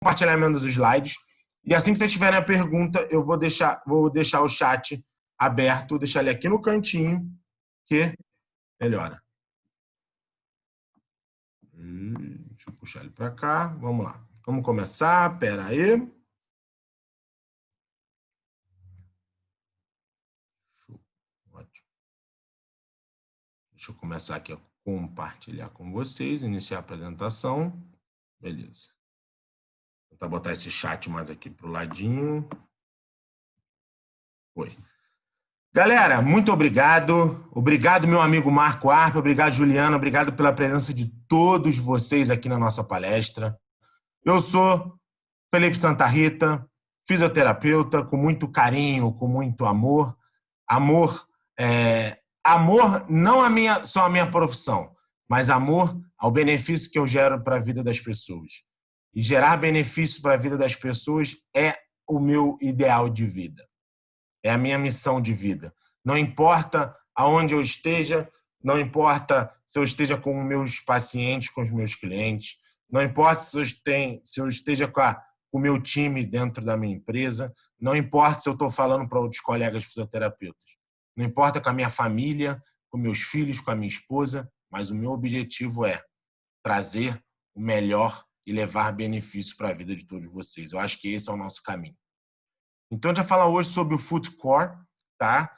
compartilhamento dos slides. E assim que vocês tiverem a pergunta, eu vou deixar o chat aberto, deixar ele aqui no cantinho, que melhora. Deixa eu puxar ele para cá. Vamos lá. Vamos começar. Espera aí. Ótimo. Deixa eu começar aqui a compartilhar com vocês, iniciar a apresentação. Beleza. Vou tentar botar esse chat mais aqui para o ladinho. Foi. Galera, muito obrigado. Obrigado, meu amigo Marco Arpa. Obrigado, Juliana. Obrigado pela presença de todos vocês aqui na nossa palestra. Eu sou Felipe Santa Rita, fisioterapeuta, com muito carinho, com muito amor. Amor não só a minha profissão, mas amor ao benefício que eu gero para a vida das pessoas. E gerar benefício para a vida das pessoas é o meu ideal de vida. É a minha missão de vida. Não importa aonde eu esteja, não importa se eu esteja com meus pacientes, com os meus clientes, não importa se eu esteja com o meu time dentro da minha empresa, não importa se eu estou falando para outros colegas fisioterapeutas, não importa com a minha família, com meus filhos, com a minha esposa, mas o meu objetivo é trazer o melhor e levar benefícios para a vida de todos vocês. Eu acho que esse é o nosso caminho. Então, a gente vai falar hoje sobre o Foot Core, tá?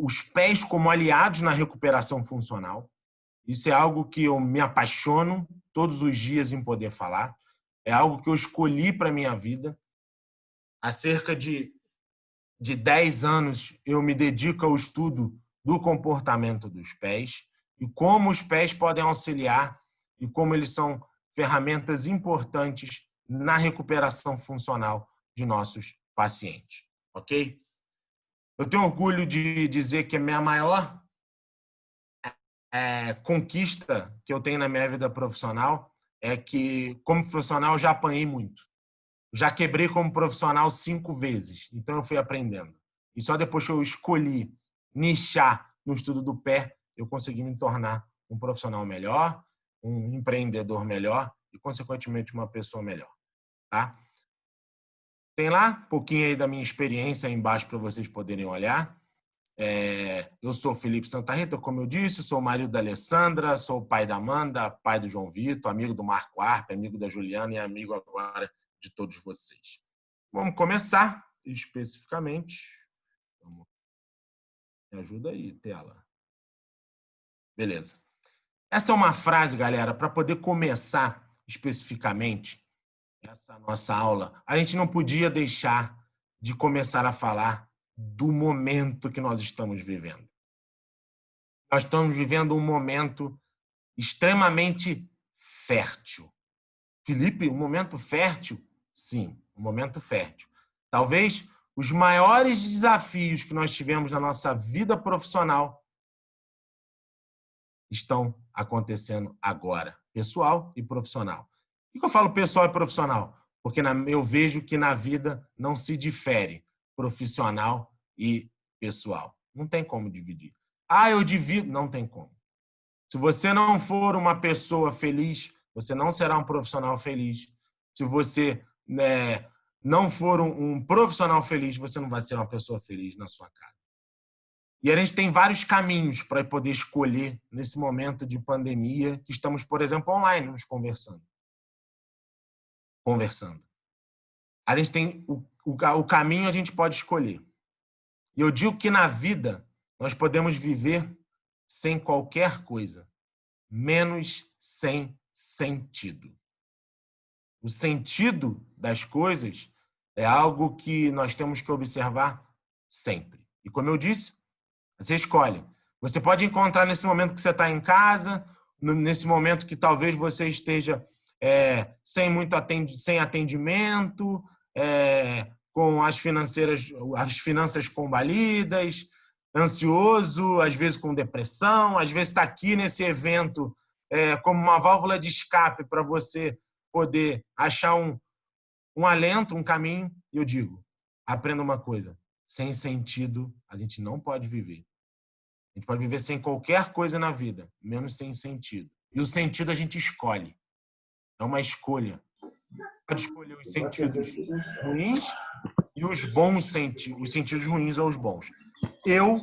Os pés como aliados na recuperação funcional. Isso é algo que eu me apaixono todos os dias em poder falar. É algo que eu escolhi para a minha vida. Há cerca de 10 anos, eu me dedico ao estudo do comportamento dos pés e como os pés podem auxiliar e como eles são ferramentas importantes na recuperação funcional de nossos paciente, ok? Eu tenho orgulho de dizer que a minha maior conquista que eu tenho na minha vida profissional é que, como profissional, eu já apanhei muito. Já quebrei como profissional 5 vezes, então eu fui aprendendo. E só depois que eu escolhi nichar no estudo do pé, eu consegui me tornar um profissional melhor, um empreendedor melhor e, consequentemente, uma pessoa melhor, tá? Tem lá um pouquinho aí da minha experiência aí embaixo para vocês poderem olhar. Eu sou Felipe Santa Rita, como eu disse, sou o marido da Alessandra, sou o pai da Amanda, pai do João Vitor, amigo do Marco Arpa, amigo da Juliana e amigo agora de todos vocês. Vamos começar especificamente. Me ajuda aí, tela. Beleza. Essa é uma frase, galera, para poder começar especificamente essa nossa aula, a gente não podia deixar de começar a falar do momento que nós estamos vivendo. Nós estamos vivendo um momento extremamente fértil. Felipe, um momento fértil? Sim, um momento fértil. Talvez os maiores desafios que nós tivemos na nossa vida profissional estão acontecendo agora, pessoal e profissional. Por que eu falo pessoal e profissional? Porque eu vejo que na vida não se difere profissional e pessoal. Não tem como dividir. Eu divido. Não tem como. Se você não for uma pessoa feliz, você não será um profissional feliz. Se você não for um profissional feliz, você não vai ser uma pessoa feliz na sua casa. E a gente tem vários caminhos para poder escolher nesse momento de pandemia, que estamos, por exemplo, online, nos conversando. A gente tem o caminho, a gente pode escolher. E eu digo que na vida nós podemos viver sem qualquer coisa, menos sem sentido. O sentido das coisas é algo que nós temos que observar sempre. E como eu disse, você escolhe. Você pode encontrar nesse momento que você está em casa, nesse momento que talvez você esteja sem atendimento, com as finanças combalidas, ansioso, às vezes com depressão, às vezes está aqui nesse evento como uma válvula de escape para você poder achar um alento, um caminho. E eu digo, aprenda uma coisa, sem sentido a gente não pode viver. A gente pode viver sem qualquer coisa na vida, menos sem sentido. E o sentido a gente escolhe. É uma escolha pode escolher os sentidos ruins e os bons sentidos, os sentidos ruins ou os bons. Eu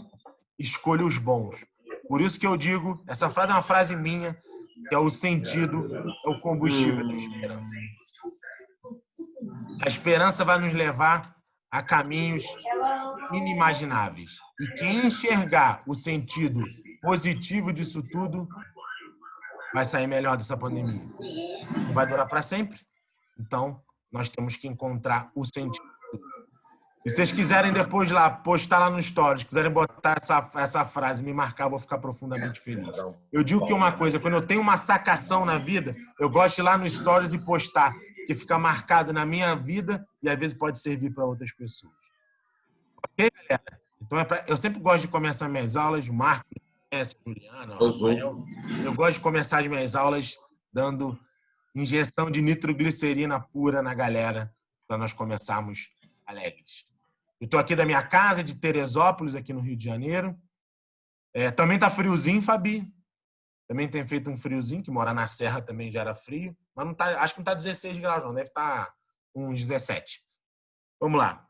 escolho os bons. Por isso que eu digo, essa frase é uma frase minha, que é o sentido, é o combustível da esperança. A esperança vai nos levar a caminhos inimagináveis. E quem enxergar o sentido positivo disso tudo vai sair melhor dessa pandemia. Não vai durar para sempre. Então, nós temos que encontrar o sentido. E se vocês quiserem depois lá, postar lá no Stories, quiserem botar essa frase, me marcar, eu vou ficar profundamente feliz. Eu digo que uma coisa, quando eu tenho uma sacação na vida, eu gosto de ir lá no Stories e postar, que fica marcado na minha vida e às vezes pode servir para outras pessoas. Ok, galera? Então, eu sempre gosto de começar minhas aulas, Marco, Juliana, Rafael. Eu gosto de começar as minhas aulas dando injeção de nitroglicerina pura na galera, para nós começarmos alegres. Eu estou aqui da minha casa, de Teresópolis, aqui no Rio de Janeiro. Também está friozinho, Fabi. Também tem feito um friozinho, que morar na Serra também já era frio. Mas não tá, acho que não está 16 graus, não. Deve estar uns 17. Vamos lá.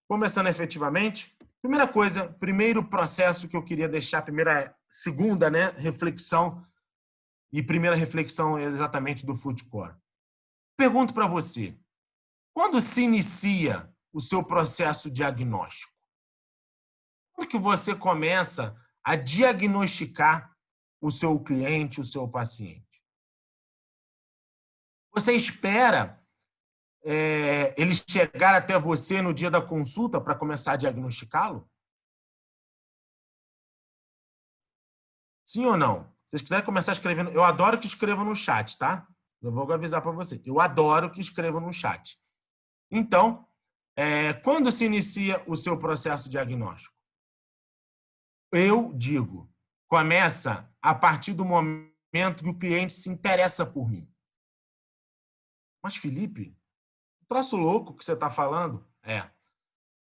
Começando efetivamente. Primeira coisa, primeiro processo que eu queria deixar, segunda, né, reflexão. E primeira reflexão é exatamente do Foodcore. Pergunto para você, quando se inicia o seu processo diagnóstico? Quando que você começa a diagnosticar o seu cliente, o seu paciente? Você espera ele chegar até você no dia da consulta para começar a diagnosticá-lo? Sim ou não? Se vocês quiserem começar escrevendo, eu adoro que escrevam no chat, tá? Eu vou avisar para você. Eu adoro que escrevam no chat. Então, quando se inicia o seu processo diagnóstico? Eu digo, começa a partir do momento que o cliente se interessa por mim. Mas, Felipe, troço louco que você está falando?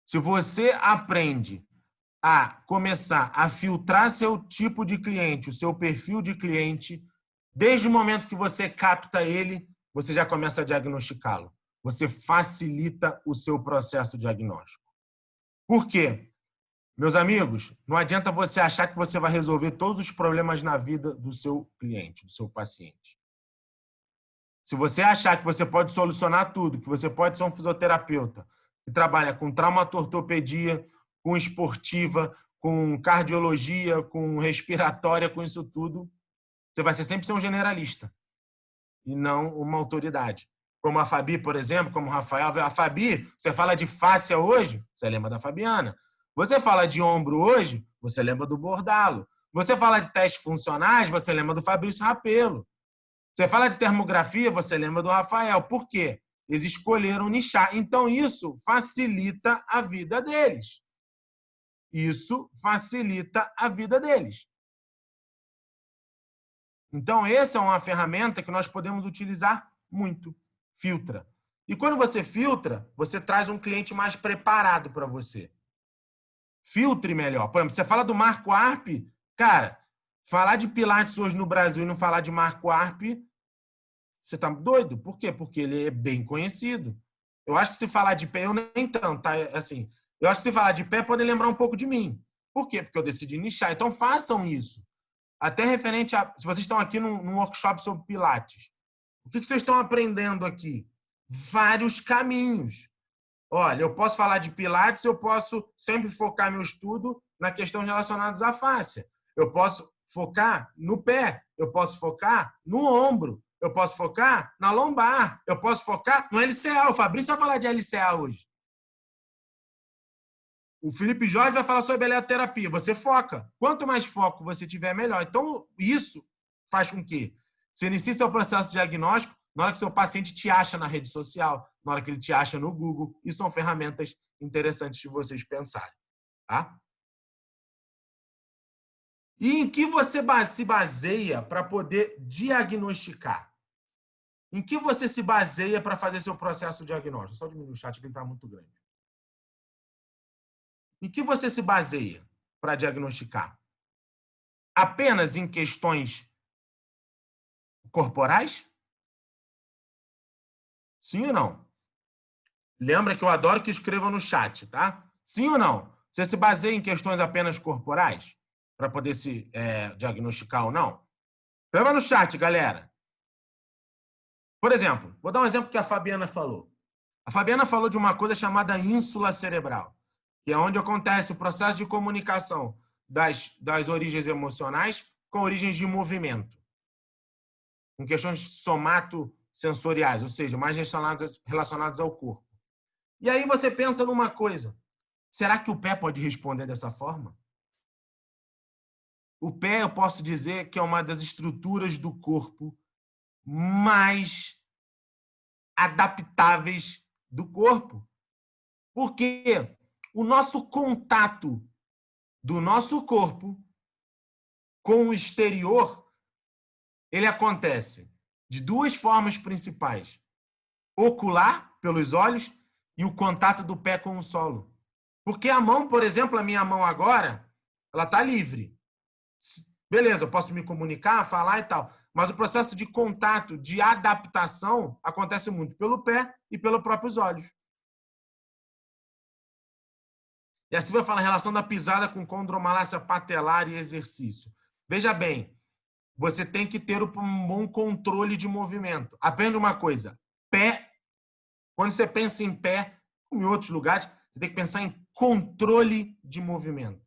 Se você aprende a começar a filtrar seu tipo de cliente, o seu perfil de cliente, desde o momento que você capta ele, você já começa a diagnosticá-lo. Você facilita o seu processo diagnóstico. Por quê? Meus amigos, não adianta você achar que você vai resolver todos os problemas na vida do seu cliente, do seu paciente. Se você achar que você pode solucionar tudo, que você pode ser um fisioterapeuta que trabalha com traumatortopedia, com esportiva, com cardiologia, com respiratória, com isso tudo, você vai sempre ser um generalista e não uma autoridade. Como a Fabi, por exemplo, como o Rafael. A Fabi, você fala de fáscia hoje, você lembra da Fabiana. Você fala de ombro hoje, você lembra do Bordalo. Você fala de testes funcionais, você lembra do Fabrício Rapello. Você fala de termografia, você lembra do Rafael. Por quê? Eles escolheram nichar. Então, isso facilita a vida deles. Isso facilita a vida deles. Então, essa é uma ferramenta que nós podemos utilizar muito. Filtra. E quando você filtra, você traz um cliente mais preparado para você. Filtre melhor. Por exemplo, você fala do Marco Arp, cara, falar de Pilates hoje no Brasil e não falar de Marco Arp, você tá doido? Por quê? Porque ele é bem conhecido. Eu acho que se falar de pé, eu nem tanto, tá? Assim, eu acho que se falar de pé, pode lembrar um pouco de mim. Por quê? Porque eu decidi nichar. Então, façam isso. Até referente a... Se vocês estão aqui num workshop sobre Pilates, o que vocês estão aprendendo aqui? Vários caminhos. Olha, eu posso falar de Pilates, eu posso sempre focar meu estudo na questão relacionada à fáscia. Eu posso focar no pé, eu posso focar no ombro, eu posso focar na lombar, eu posso focar no LCA. O Fabrício vai falar de LCA hoje. O Felipe Jorge vai falar sobre eletroterapia. Você foca. Quanto mais foco você tiver, melhor. Então, isso faz com que você inicie seu processo diagnóstico na hora que seu paciente te acha na rede social, na hora que ele te acha no Google. E são ferramentas interessantes de vocês pensarem. Tá? E em que você se baseia para poder diagnosticar? Em que você se baseia para fazer seu processo diagnóstico? Só diminuir o chat, que ele está muito grande. Em que você se baseia para diagnosticar? Apenas em questões corporais? Sim ou não? Lembra que eu adoro que escrevam no chat, tá? Sim ou não? Você se baseia em questões apenas corporais para poder se diagnosticar ou não? Escreva no chat, galera. Por exemplo, vou dar um exemplo que a Fabiana falou. A Fabiana falou de uma coisa chamada ínsula cerebral, que é onde acontece o processo de comunicação das origens emocionais com origens de movimento, com questões somatosensoriais, ou seja, mais relacionadas ao corpo. E aí você pensa numa coisa, será que o pé pode responder dessa forma? O pé, eu posso dizer que é uma das estruturas do corpo mais adaptáveis do corpo. Porque o nosso contato do nosso corpo com o exterior, ele acontece de duas formas principais. Ocular, pelos olhos, e o contato do pé com o solo. Porque a mão, por exemplo, a minha mão agora, ela está livre. Beleza, eu posso me comunicar, falar e tal. Mas o processo de contato, de adaptação, acontece muito pelo pé e pelos próprios olhos. E assim vai falar a relação da pisada com condromalácia patelar e exercício. Veja bem, você tem que ter um bom controle de movimento. Aprenda uma coisa, pé, quando você pensa em pé, como em outros lugares, você tem que pensar em controle de movimento.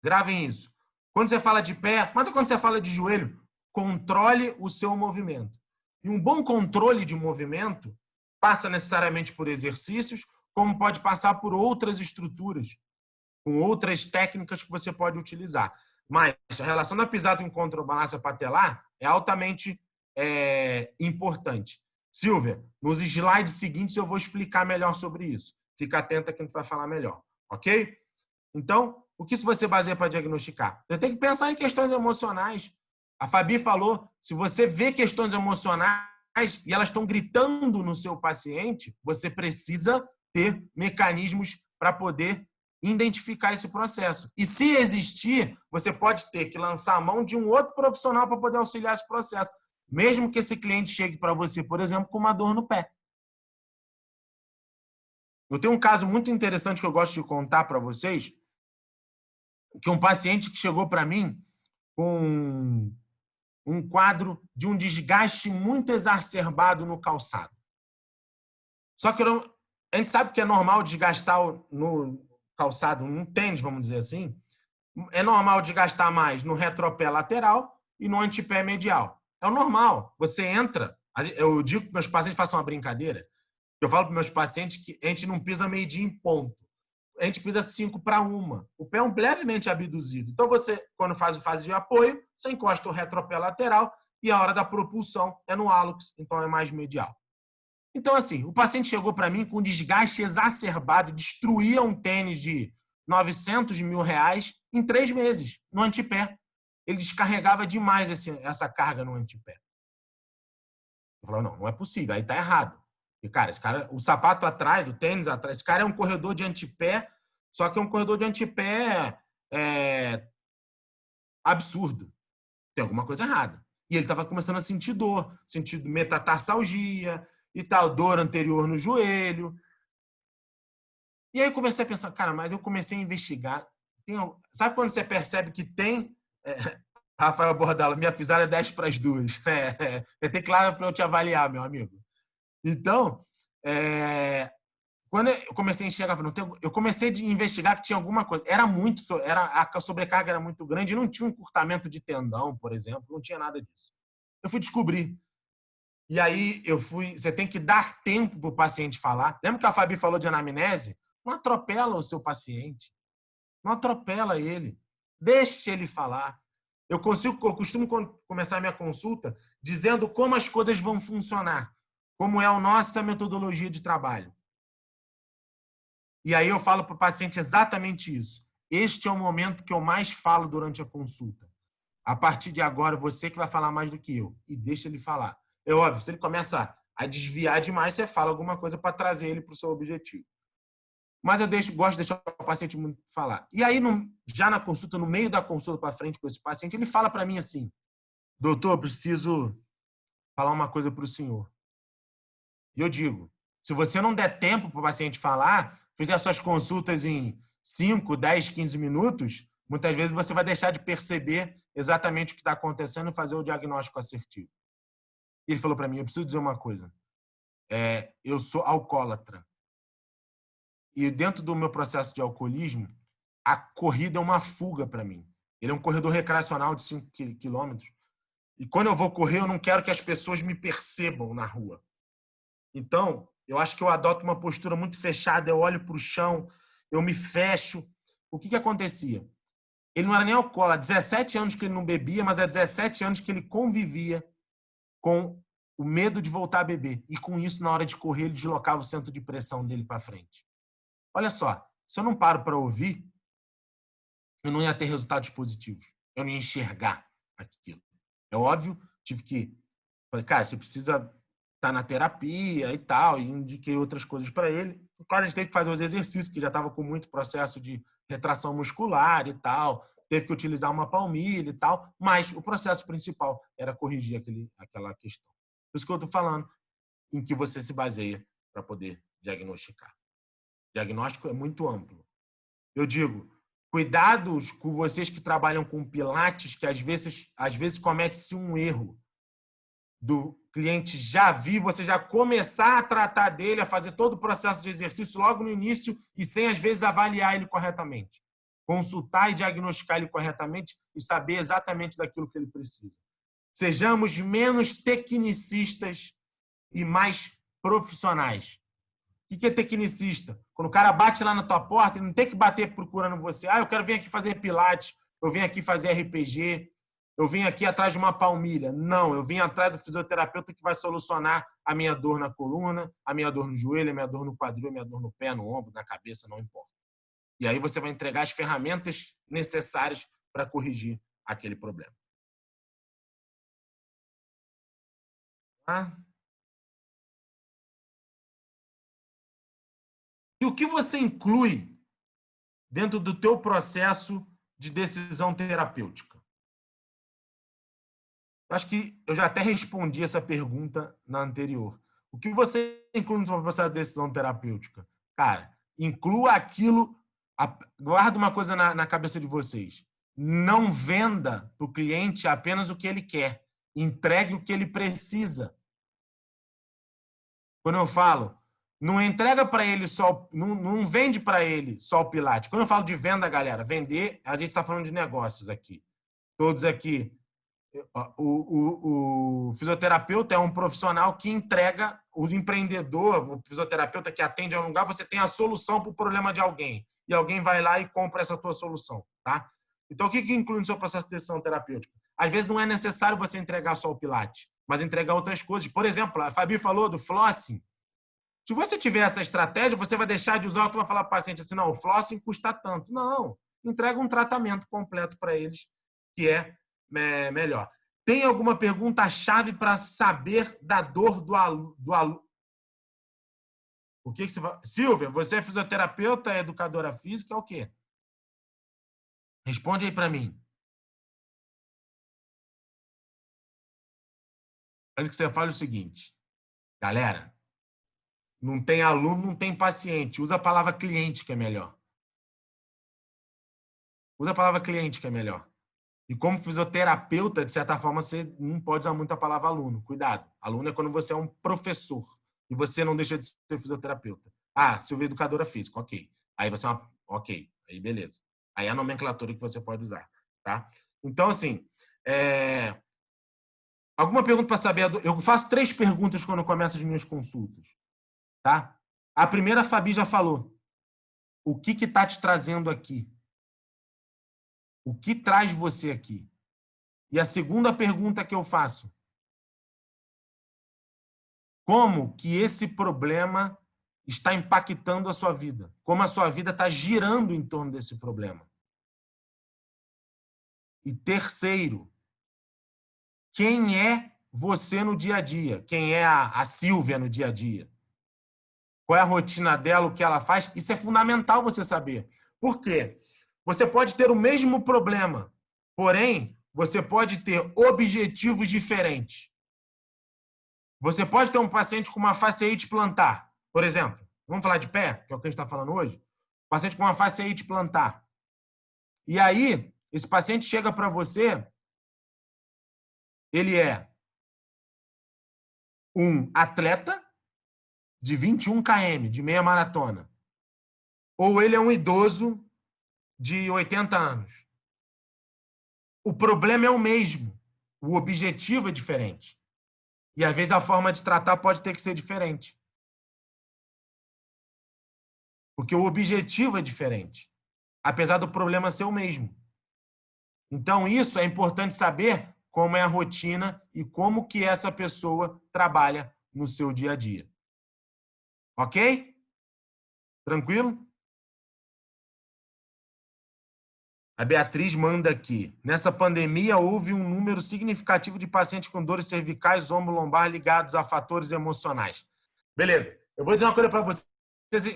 Gravem isso. Quando você fala de pé, mas quando você fala de joelho, controle o seu movimento. E um bom controle de movimento passa necessariamente por exercícios, como pode passar por outras estruturas, com outras técnicas que você pode utilizar. Mas a relação da pisada com condromalácia patelar é altamente importante. Silvia, nos slides seguintes eu vou explicar melhor sobre isso. Fica atenta que a gente vai falar melhor, ok? Então, o que você baseia para diagnosticar? Você tem que pensar em questões emocionais. A Fabi falou, se você vê questões emocionais e elas estão gritando no seu paciente, você precisa ter mecanismos para poder identificar esse processo. E se existir, você pode ter que lançar a mão de um outro profissional para poder auxiliar esse processo, mesmo que esse cliente chegue para você, por exemplo, com uma dor no pé. Eu tenho um caso muito interessante que eu gosto de contar para vocês, que um paciente que chegou para mim com um quadro de um desgaste muito exacerbado no calçado. Só que a gente sabe que é normal desgastar no calçado, num tênis, vamos dizer assim, é normal desgastar mais no retropé lateral e no antepé medial. É o normal. Você entra, eu digo para meus pacientes, façam uma brincadeira, eu falo para meus pacientes que a gente não pisa meio-dia em ponto. A gente pisa 5 para 1. O pé é levemente abduzido. Então, você, quando faz o fase de apoio, você encosta o retropé lateral e a hora da propulsão é no hálux, então é mais medial. Então, assim, o paciente chegou para mim com desgaste exacerbado, destruía um tênis de 900 mil reais em 3 meses, no antepé. Ele descarregava demais essa carga no antepé. Eu falei, não é possível, aí tá errado. E, cara, esse cara, o sapato atrás, o tênis atrás, esse cara é um corredor de antepé, só que é um corredor de antepé absurdo. Tem alguma coisa errada. E ele estava começando a sentir dor, sentir metatarsalgia e tal, dor anterior no joelho. E aí eu comecei a pensar, cara, mas eu comecei a investigar. Sabe quando você percebe que tem... Rafael Bordala, minha pisada é 10 para as 2. Tem claro para eu te avaliar, meu amigo. Então, quando eu comecei a enxergar, eu comecei a investigar que tinha alguma coisa. A sobrecarga era muito grande, não tinha um encurtamento de tendão, por exemplo, não tinha nada disso. Eu fui descobrir. E aí você tem que dar tempo para o paciente falar. Lembra que a Fabi falou de anamnese? Não atropela o seu paciente. Não atropela ele. Deixe ele falar. Eu costumo começar a minha consulta dizendo como as coisas vão funcionar, como é a nossa metodologia de trabalho. E aí eu falo para o paciente exatamente isso. Este é o momento que eu mais falo durante a consulta. A partir de agora, você que vai falar mais do que eu. E deixa ele falar. É óbvio, se ele começa a desviar demais, você fala alguma coisa para trazer ele para o seu objetivo. Mas eu gosto de deixar o paciente muito falar. E aí, já na consulta, no meio da consulta para frente com esse paciente, ele fala para mim assim, doutor, preciso falar uma coisa para o senhor. E eu digo, Se você não der tempo para o paciente falar, fizer suas consultas em 5, 10, 15 minutos, muitas vezes você vai deixar de perceber exatamente o que está acontecendo e fazer o diagnóstico assertivo. Ele falou para mim, eu preciso dizer uma coisa. Eu sou alcoólatra. E dentro do meu processo de alcoolismo, a corrida é uma fuga para mim. Ele é um corredor recreacional de 5 quilômetros. E quando eu vou correr, eu não quero que as pessoas me percebam na rua. Então, eu acho que eu adoto uma postura muito fechada, eu olho para o chão, eu me fecho. O que acontecia? Ele não era nem alcoólatra, há 17 anos que ele não bebia, mas há 17 anos que ele convivia com o medo de voltar a beber. E com isso, na hora de correr, ele deslocava o centro de pressão dele para frente. Olha só, se eu não paro para ouvir, eu não ia ter resultados positivos. Eu não ia enxergar aquilo. É óbvio, tive que... Falei, cara, você precisa estar na terapia e tal, e indiquei outras coisas para ele. Claro, a gente teve que fazer os exercícios, porque já estava com muito processo de retração muscular e tal, teve que utilizar uma palmilha e tal, mas o processo principal era corrigir aquela questão. Por isso que eu estou falando em que você se baseia para poder diagnosticar. O diagnóstico é muito amplo. Eu digo, cuidados com vocês que trabalham com pilates, que às vezes comete-se um erro do cliente já vir, você já começar a tratar dele, a fazer todo o processo de exercício logo no início e sem, às vezes, avaliar ele corretamente. Consultar e diagnosticar ele corretamente e saber exatamente daquilo que ele precisa. Sejamos menos tecnicistas e mais profissionais. O que é tecnicista? Quando o cara bate lá na tua porta, ele não tem que bater procurando você. Eu quero vir aqui fazer pilates, eu vim aqui fazer RPG, eu vim aqui atrás de uma palmilha. Não, eu vim atrás do fisioterapeuta que vai solucionar a minha dor na coluna, a minha dor no joelho, a minha dor no quadril, a minha dor no pé, no ombro, na cabeça, não importa. E aí você vai entregar as ferramentas necessárias para corrigir aquele problema. Tá? E o que você inclui dentro do teu processo de decisão terapêutica? Acho que eu já até respondi essa pergunta na anterior. O que você inclui no seu processo de decisão terapêutica? Cara, inclua aquilo... Guarda uma coisa na cabeça de vocês. Não venda para o cliente apenas o que ele quer. Entregue o que ele precisa. Quando eu falo, não entrega para ele só... Não vende para ele só o Pilates. Quando eu falo de venda, galera, vender, a gente está falando de negócios aqui. Todos aqui... O fisioterapeuta é um profissional que entrega, o empreendedor, o fisioterapeuta que atende a um lugar, você tem a solução para o problema de alguém. E alguém vai lá e compra essa tua solução. Tá? Então, o que inclui no seu processo de decisão terapêutica? Às vezes não é necessário você entregar só o Pilates, mas entregar outras coisas. Por exemplo, a Fabi falou do flossing. Se você tiver essa estratégia, você vai deixar de usar, tu vai falar para o paciente assim, não, o flossing custa tanto. Não, entrega um tratamento completo para eles, que é melhor. Tem alguma pergunta-chave para saber da dor do aluno? O que você vai... Silvia, você é fisioterapeuta, é educadora física, é o quê? Responde aí para mim. Antes que você fale o seguinte, galera, não tem aluno, não tem paciente. Usa a palavra cliente, que é melhor. Usa a palavra cliente, que é melhor. E como fisioterapeuta, de certa forma, você não pode usar muito a palavra aluno. Cuidado. Aluno é quando você é um professor e você não deixa de ser fisioterapeuta. Silvia, educadora física, ok. Aí você é uma... Ok, aí beleza. Aí é a nomenclatura que você pode usar, tá? Então, assim, alguma pergunta para saber? Eu faço 3 perguntas quando eu começo as minhas consultas, tá? A primeira, a Fabi já falou. O que está te trazendo aqui? O que traz você aqui? E a segunda pergunta que eu faço: como que esse problema está impactando a sua vida? Como a sua vida está girando em torno desse problema? E terceiro, quem é você no dia a dia? Quem é a Silvia no dia a dia? Qual é a rotina dela, o que ela faz? Isso é fundamental você saber. Por quê? Você pode ter o mesmo problema, porém, você pode ter objetivos diferentes. Você pode ter um paciente com uma fasciite plantar. Por exemplo, vamos falar de pé, que é o que a gente está falando hoje. Paciente com uma fasciite plantar. E aí, esse paciente chega para você, ele é um atleta de 21 km, de meia maratona. Ou ele é um idoso de 80 anos. O problema é o mesmo. O objetivo é diferente. E, às vezes, a forma de tratar pode ter que ser diferente. Porque o objetivo é diferente. Apesar do problema ser o mesmo. Então, isso é importante saber como é a rotina e como que essa pessoa trabalha no seu dia a dia. Ok? Tranquilo? A Beatriz manda aqui. Nessa pandemia, houve um número significativo de pacientes com dores cervicais, ombro-lombar ligados a fatores emocionais. Beleza. Eu vou dizer uma coisa para vocês.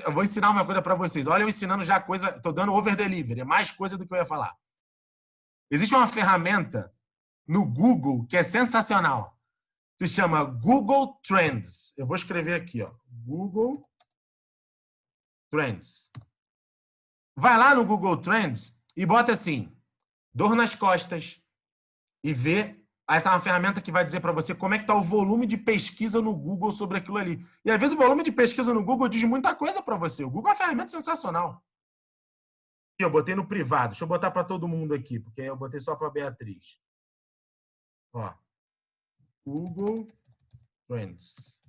Eu vou ensinar uma coisa para vocês. Olha, eu ensinando já coisa. Estou dando over delivery. É mais coisa do que eu ia falar. Existe uma ferramenta no Google que é sensacional. Se chama Google Trends. Eu vou escrever aqui, ó. Google Trends. Vai lá no Google Trends e bota assim, dor nas costas, e vê. Essa é uma ferramenta que vai dizer para você como é que está o volume de pesquisa no Google sobre aquilo ali. E às vezes o volume de pesquisa no Google diz muita coisa para você. O Google é uma ferramenta sensacional. E eu botei no privado. Deixa eu botar para todo mundo aqui, porque eu botei só para a Beatriz. Ó. Google Trends.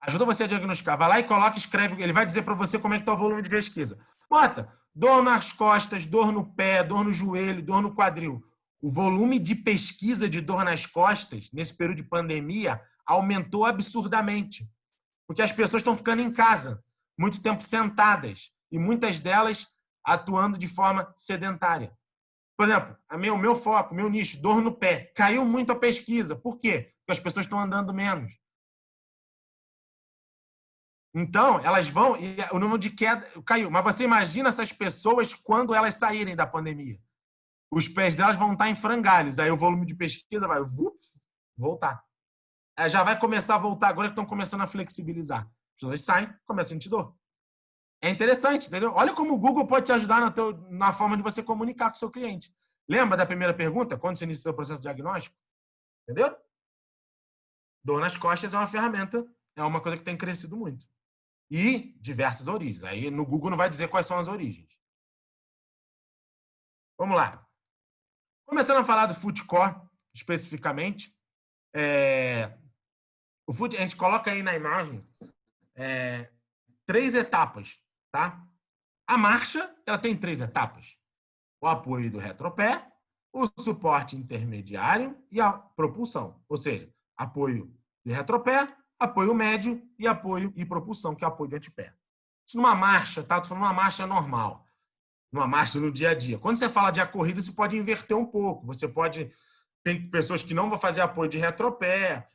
Ajuda você a diagnosticar. Vai lá e coloca, escreve. Ele vai dizer para você como é que está o volume de pesquisa. Bota dor nas costas, dor no pé, dor no joelho, dor no quadril. O volume de pesquisa de dor nas costas, nesse período de pandemia, aumentou absurdamente. Porque as pessoas estão ficando em casa, muito tempo sentadas, e muitas delas atuando de forma sedentária. Por exemplo, o meu foco, meu nicho, dor no pé. Caiu muito a pesquisa. Por quê? Porque as pessoas estão andando menos. Então, elas vão e o número de queda caiu. Mas você imagina essas pessoas quando elas saírem da pandemia. Os pés delas vão estar em frangalhos. Aí o volume de pesquisa vai voltar. Já vai começar a voltar agora que estão começando a flexibilizar. As pessoas saem, começam a sentir dor. É interessante, entendeu? Olha como o Google pode te ajudar na forma de você comunicar com o seu cliente. Lembra da primeira pergunta? Quando você inicia o processo diagnóstico? Entendeu? Dor nas costas é uma ferramenta, é uma coisa que tem crescido muito. E diversas origens. Aí no Google não vai dizer quais são as origens. Vamos lá. Começando a falar do footcore, especificamente. O foot, a gente coloca aí na imagem 3 etapas, tá? A marcha, ela tem 3 etapas. O apoio do retropé, o suporte intermediário e a propulsão. Ou seja, apoio de retropé, apoio médio e apoio e propulsão, que é o apoio de antepé. Isso numa marcha, tá? Estou falando uma marcha normal. Numa marcha no dia a dia. Quando você fala de a corrida, você pode inverter um pouco. Você pode... Tem pessoas que não vão fazer apoio de retropé,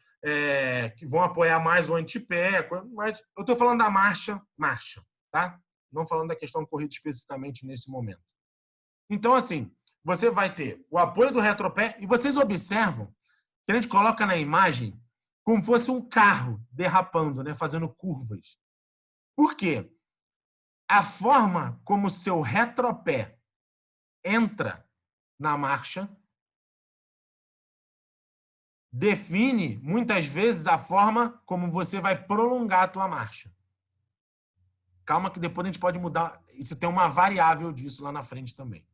que vão apoiar mais o antepé, mas eu estou falando da marcha, tá? Não falando da questão de corrida especificamente nesse momento. Então, assim, você vai ter o apoio do retropé e vocês observam que a gente coloca na imagem como fosse um carro derrapando, né, fazendo curvas. Por quê? A forma como o seu retropé entra na marcha define, muitas vezes, a forma como você vai prolongar a tua marcha. Calma que depois a gente pode mudar. Isso tem uma variável disso lá na frente também.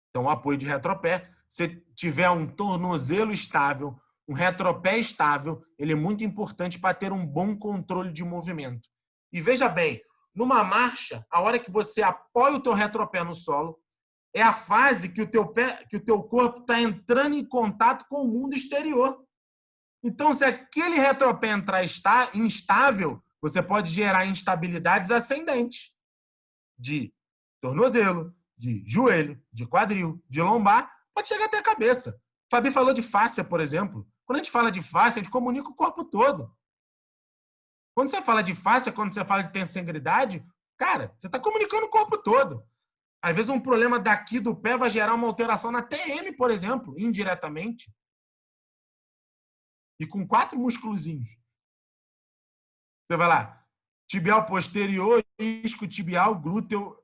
Então, o apoio de retropé, se tiver um tornozelo estável, um retropé estável, ele é muito importante para ter um bom controle de movimento. E veja bem, numa marcha, a hora que você apoia o teu retropé no solo, é a fase que o teu corpo está entrando em contato com o mundo exterior. Então, se aquele retropé entrar instável, você pode gerar instabilidades ascendentes de tornozelo, de joelho, de quadril, de lombar, pode chegar até a cabeça. Fabi falou de fáscia, por exemplo. Quando a gente fala de fáscia, a gente comunica o corpo todo. Quando você fala de fáscia, quando você fala de tensangridade, cara, você está comunicando o corpo todo. Às vezes um problema daqui do pé vai gerar uma alteração na TM, por exemplo, indiretamente. E com 4 músculozinhos. Você vai lá, tibial posterior, isquiotibial, glúteo,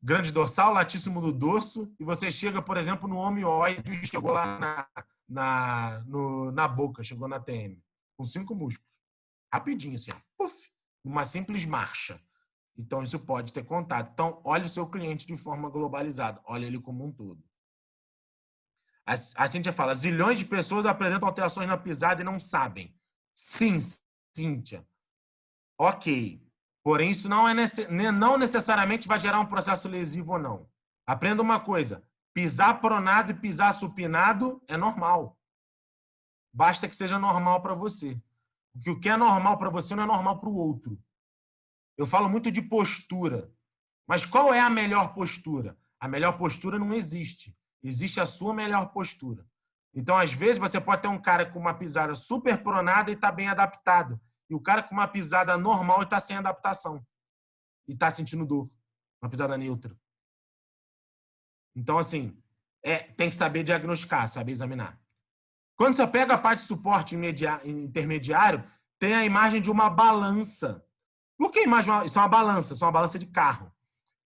grande dorsal, latíssimo do dorso, e você chega, por exemplo, no homeoide e chegou lá na boca, chegou na TM, com 5 músculos. Rapidinho, assim, ó, puff, uma simples marcha. Então, isso pode ter contato. Então, olhe o seu cliente de forma globalizada. Olhe ele como um todo. A Cíntia fala, zilhões de pessoas apresentam alterações na pisada e não sabem. Sim, Cíntia. Ok. Porém, isso não necessariamente vai gerar um processo lesivo ou não. Aprenda uma coisa. Pisar pronado e pisar supinado é normal. Basta que seja normal para você. Porque o que é normal para você não é normal para o outro. Eu falo muito de postura. Mas qual é a melhor postura? A melhor postura não existe. Existe a sua melhor postura. Então, às vezes, você pode ter um cara com uma pisada super pronada e está bem adaptado. E o cara com uma pisada normal e está sem adaptação. E está sentindo dor. Uma pisada neutra. Então, assim, tem que saber diagnosticar, saber examinar. Quando você pega a parte de suporte intermediário, tem a imagem de uma balança. Por que imagem? Isso é uma balança de carro.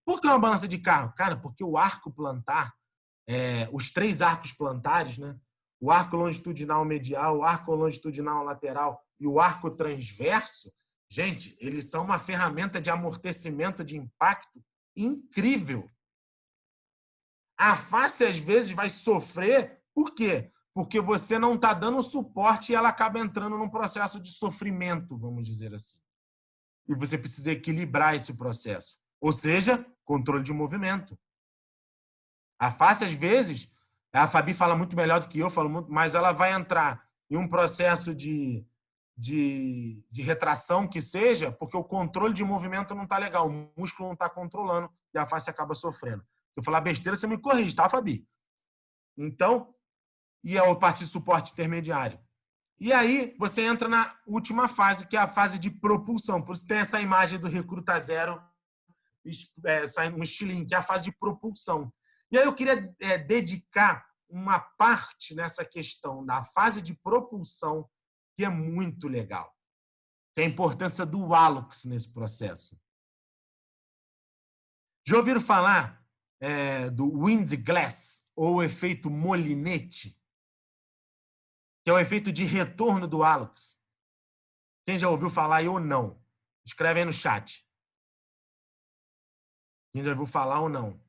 Por que uma balança de carro? Cara, porque o arco plantar, os 3 arcos plantares, né? O arco longitudinal medial, o arco longitudinal lateral e o arco transverso, gente, eles são uma ferramenta de amortecimento de impacto incrível. A face, às vezes, vai sofrer. Por quê? Porque você não está dando suporte e ela acaba entrando num processo de sofrimento, vamos dizer assim. E você precisa equilibrar esse processo. Ou seja, controle de movimento. A face, às vezes, a Fabi fala muito melhor do que eu, falo muito, mas ela vai entrar em um processo de retração que seja, porque o controle de movimento não está legal, o músculo não está controlando e a face acaba sofrendo. Se eu falar besteira, você me corrige, tá, Fabi? Então, e é o parte de suporte intermediário. E aí, você entra na última fase, que é a fase de propulsão. Por isso tem essa imagem do Recruta Zero, saindo um estilinho, que é a fase de propulsão. E aí eu queria dedicar uma parte nessa questão da fase de propulsão, que é muito legal. Que é a importância do hallux nesse processo. Já ouviram falar do wind glass, ou o efeito molinete? Que é o efeito de retorno do hallux. Quem já ouviu falar aí ou não? Escreve aí no chat. Quem já ouviu falar ou não?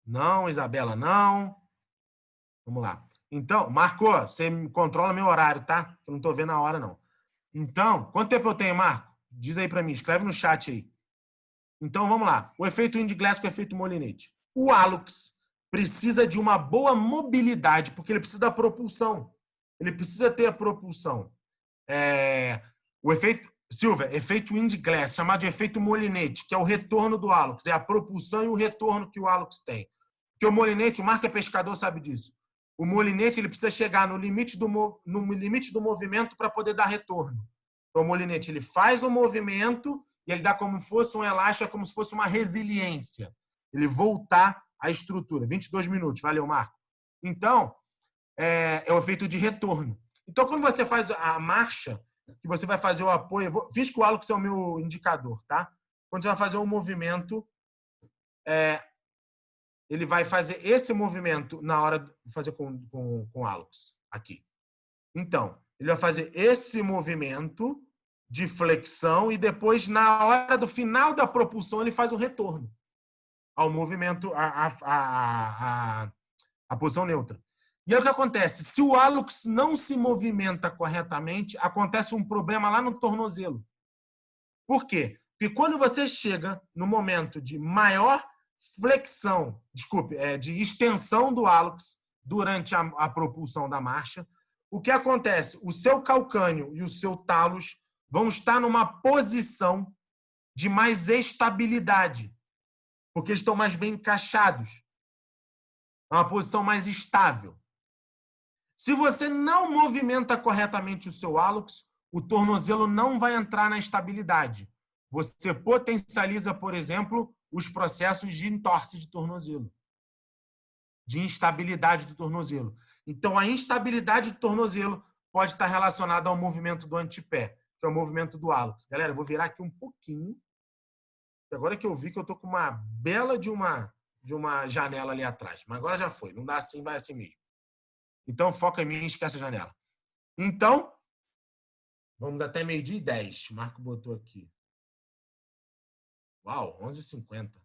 Não, Isabela, não. Vamos lá. Então, Marco, você controla meu horário, tá? Eu não estou vendo a hora, não. Então, quanto tempo eu tenho, Marco? Diz aí para mim, escreve no chat aí. Então, vamos lá. O efeito wind glass com o efeito molinete. O hallux precisa de uma boa mobilidade, porque ele precisa da propulsão. Ele precisa ter a propulsão. O efeito, Silvia, efeito wind glass, chamado de efeito molinete, que é o retorno do hallux. É a propulsão e o retorno que o hallux tem. Porque o molinete, o Marco é pescador, sabe disso. O molinete ele precisa chegar no limite do movimento para poder dar retorno. Então, o molinete ele faz o movimento e ele dá como se fosse um elástico, é como se fosse uma resiliência. Ele voltar à estrutura. 22 minutos. Valeu, Marco. Então, é o efeito de retorno. Então, quando você faz a marcha, que você vai fazer o apoio... Fiz que o hallux é o meu indicador, tá? Quando você vai fazer um movimento... ele vai fazer esse movimento na hora de fazer com o hallux, aqui. Então, ele vai fazer esse movimento de flexão e depois, na hora do final da propulsão, ele faz o retorno ao movimento, a posição neutra. E aí o que acontece? Se o hallux não se movimenta corretamente, acontece um problema lá no tornozelo. Por quê? Porque quando você chega no momento de maior flexão, de extensão do hallux durante a propulsão da marcha, o que acontece? O seu calcâneo e o seu talos vão estar numa posição de mais estabilidade, porque eles estão mais bem encaixados. É uma posição mais estável. Se você não movimenta corretamente o seu hallux, o tornozelo não vai entrar na estabilidade. Você potencializa, por exemplo, os processos de entorse de tornozelo, de instabilidade do tornozelo. Então, a instabilidade do tornozelo pode estar relacionado ao movimento do antepé, que é o movimento do hálux. Galera, eu vou virar aqui um pouquinho. Agora que eu vi que eu estou com uma bela de uma janela ali atrás. Mas agora já foi. Não dá assim, vai assim mesmo. Então, foca em mim e esquece a janela. Então, vamos até 12:10. O Marco botou aqui. Uau, 11:50.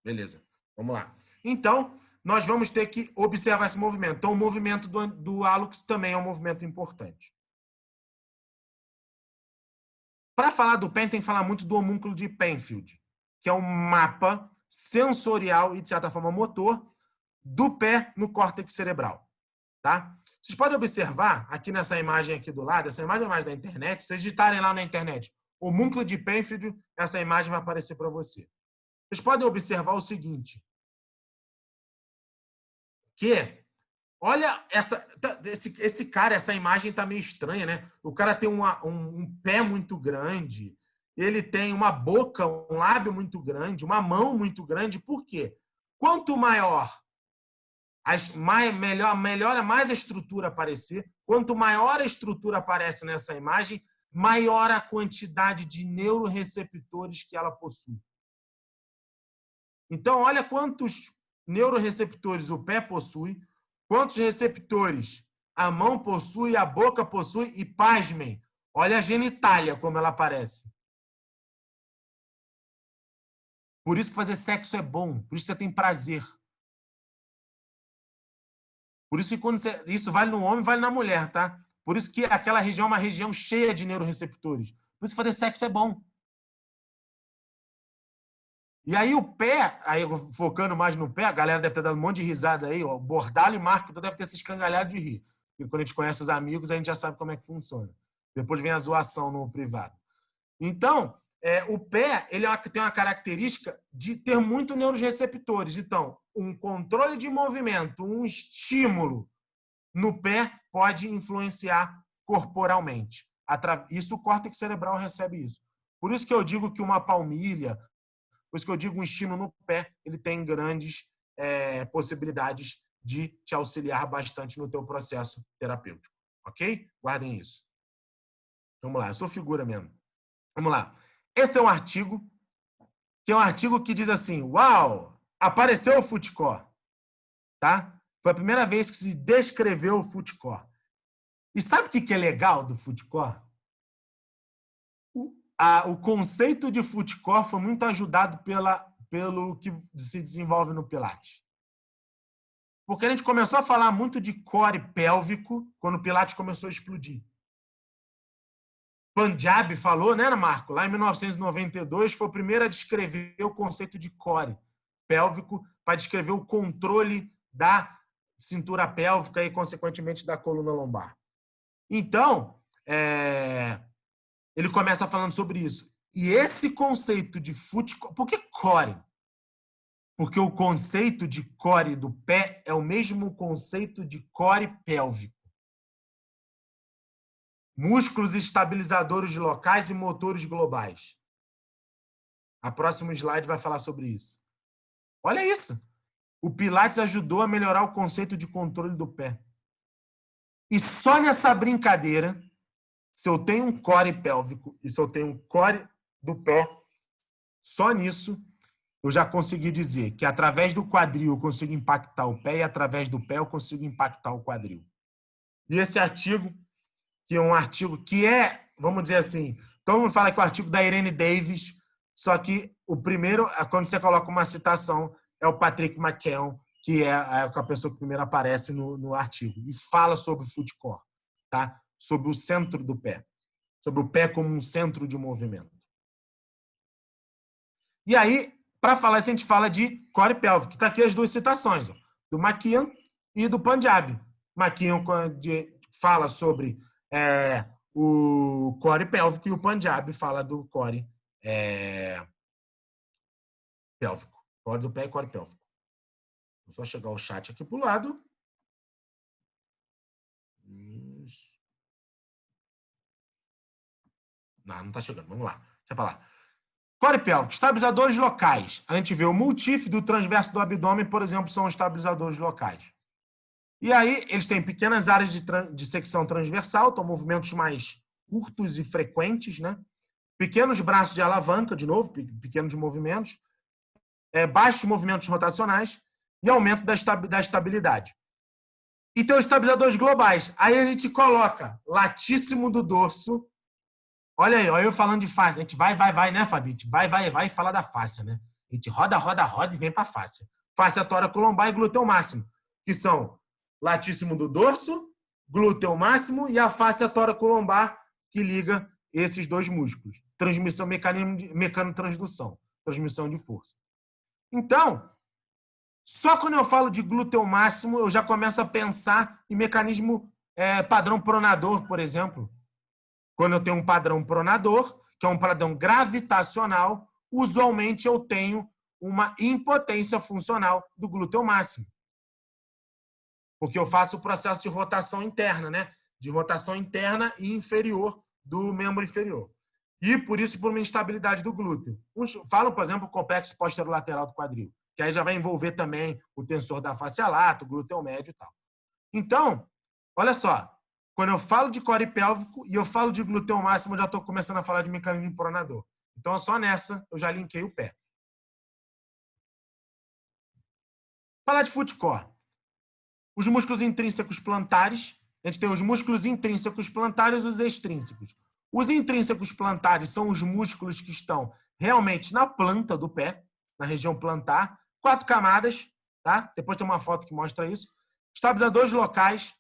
Beleza. Vamos lá. Então, nós vamos ter que observar esse movimento. Então, o movimento do hálux também é um movimento importante. Para falar do pé, tem que falar muito do homúnculo de Penfield, que é um mapa sensorial e, de certa forma, motor do pé no córtex cerebral. Tá? Vocês podem observar aqui nessa imagem aqui do lado, essa imagem é mais da internet, se vocês digitarem lá na internet homúnculo de Penfield, essa imagem vai aparecer para você. Vocês podem observar o seguinte, que olha esse cara, essa imagem está meio estranha, né? O cara tem um pé muito grande, ele tem uma boca, um lábio muito grande, uma mão muito grande. Por quê? Quanto maior, melhor mais a estrutura aparecer. Quanto maior a estrutura aparece nessa imagem, maior a quantidade de neuroreceptores que ela possui. Então, olha quantos neuroreceptores o pé possui, quantos receptores a mão possui, a boca possui e, pasmem, olha a genitália como ela aparece. Por isso que fazer sexo é bom, por isso que você tem prazer. Por isso que isso vale no homem, vale na mulher, tá? Por isso que aquela região é uma região cheia de neuroreceptores. Por isso que fazer sexo é bom. E aí o pé, aí focando mais no pé, a galera deve ter dado um monte de risada aí, ó, o Bordalo e Marco deve ter se escangalhado de rir. Porque quando a gente conhece os amigos, a gente já sabe como é que funciona. Depois vem a zoação no privado. Então, o pé ele tem uma característica de ter muito neuroreceptores. Então, um controle de movimento, um estímulo no pé pode influenciar corporalmente. Isso o córtex cerebral recebe isso. Por isso que eu digo que uma palmilha, por isso que eu digo um estímulo no pé, ele tem grandes possibilidades de te auxiliar bastante no teu processo terapêutico. Ok? Guardem isso. Vamos lá, eu sou figura mesmo. Vamos lá. Esse é um artigo, que é um artigo que diz assim, uau, apareceu o footcore. Tá? Foi a primeira vez que se descreveu o footcore. E sabe o que é legal do footcore? O conceito de footcore foi muito ajudado pelo que se desenvolve no Pilates. Porque a gente começou a falar muito de core pélvico quando o Pilates começou a explodir. Punjab falou, né, Marco? Lá em 1992 foi o primeiro a descrever o conceito de core pélvico para descrever o controle da cintura pélvica e, consequentemente, da coluna lombar. Então, ele começa falando sobre isso. E esse conceito de footcore... Por que core? Porque o conceito de core do pé é o mesmo conceito de core pélvico. Músculos estabilizadores locais e motores globais. A próxima slide vai falar sobre isso. Olha isso. O Pilates ajudou a melhorar o conceito de controle do pé. E só nessa brincadeira, se eu tenho um core pélvico e se eu tenho um core do pé, só nisso eu já consegui dizer que através do quadril eu consigo impactar o pé e através do pé eu consigo impactar o quadril. E esse artigo, que é um artigo que vamos dizer assim, todo mundo fala que é o artigo da Irene Davis, só que o primeiro, quando você coloca uma citação, é o Patrick McKeown, que é a pessoa que primeiro aparece no artigo, e fala sobre o footcore, tá? Sobre o centro do pé, sobre o pé como um centro de movimento. E aí, para falar isso, a gente fala de core pélvico, que está aqui as duas citações, ó, do McKeown e do Punjab. McKeown fala sobre o core pélvico e o Punjab fala do core pélvico. Core do pé e core pélvico. Vou só chegar o chat aqui para o lado. Isso. Não está chegando. Vamos lá. Deixa eu falar. Core pélvico. Estabilizadores locais. A gente vê o multífido e o transverso do abdômen, por exemplo, são estabilizadores locais. E aí, eles têm pequenas áreas de secção transversal, então movimentos mais curtos e frequentes, né? Pequenos braços de alavanca, de novo, pequenos movimentos, baixos movimentos rotacionais e aumento da estabilidade. E tem os estabilizadores globais. Aí a gente coloca latíssimo do dorso. Olha aí, olha eu falando de face. A gente vai, né, Fabi? A gente vai falar da face, né? A gente roda e vem para a face. Face tóraco-lombar e glúteo máximo, que são latíssimo do dorso, glúteo máximo e a face tóraco-lombar, que liga esses dois músculos. Transmissão, mecanotransdução, transmissão de força. Então, só quando eu falo de glúteo máximo, eu já começo a pensar em mecanismo padrão pronador, por exemplo. Quando eu tenho um padrão pronador, que é um padrão gravitacional, usualmente eu tenho uma impotência funcional do glúteo máximo. Porque eu faço o processo de rotação interna, né? De rotação interna e inferior do membro inferior. E, por isso, por uma instabilidade do glúteo. Falam, por exemplo, o complexo posterolateral do quadril, que aí já vai envolver também o tensor da face lata, o glúteo médio e tal. Então, olha só, quando eu falo de core pélvico e eu falo de glúteo máximo, eu já estou começando a falar de mecanismo pronador. Então, só nessa eu já linkei o pé. Falar de foot core. Os músculos intrínsecos plantares, a gente tem os músculos intrínsecos plantares e os extrínsecos. Os intrínsecos plantares são os músculos que estão realmente na planta do pé, na região plantar, 4 camadas, tá? Depois tem uma foto que mostra isso. Estabilizadores locais,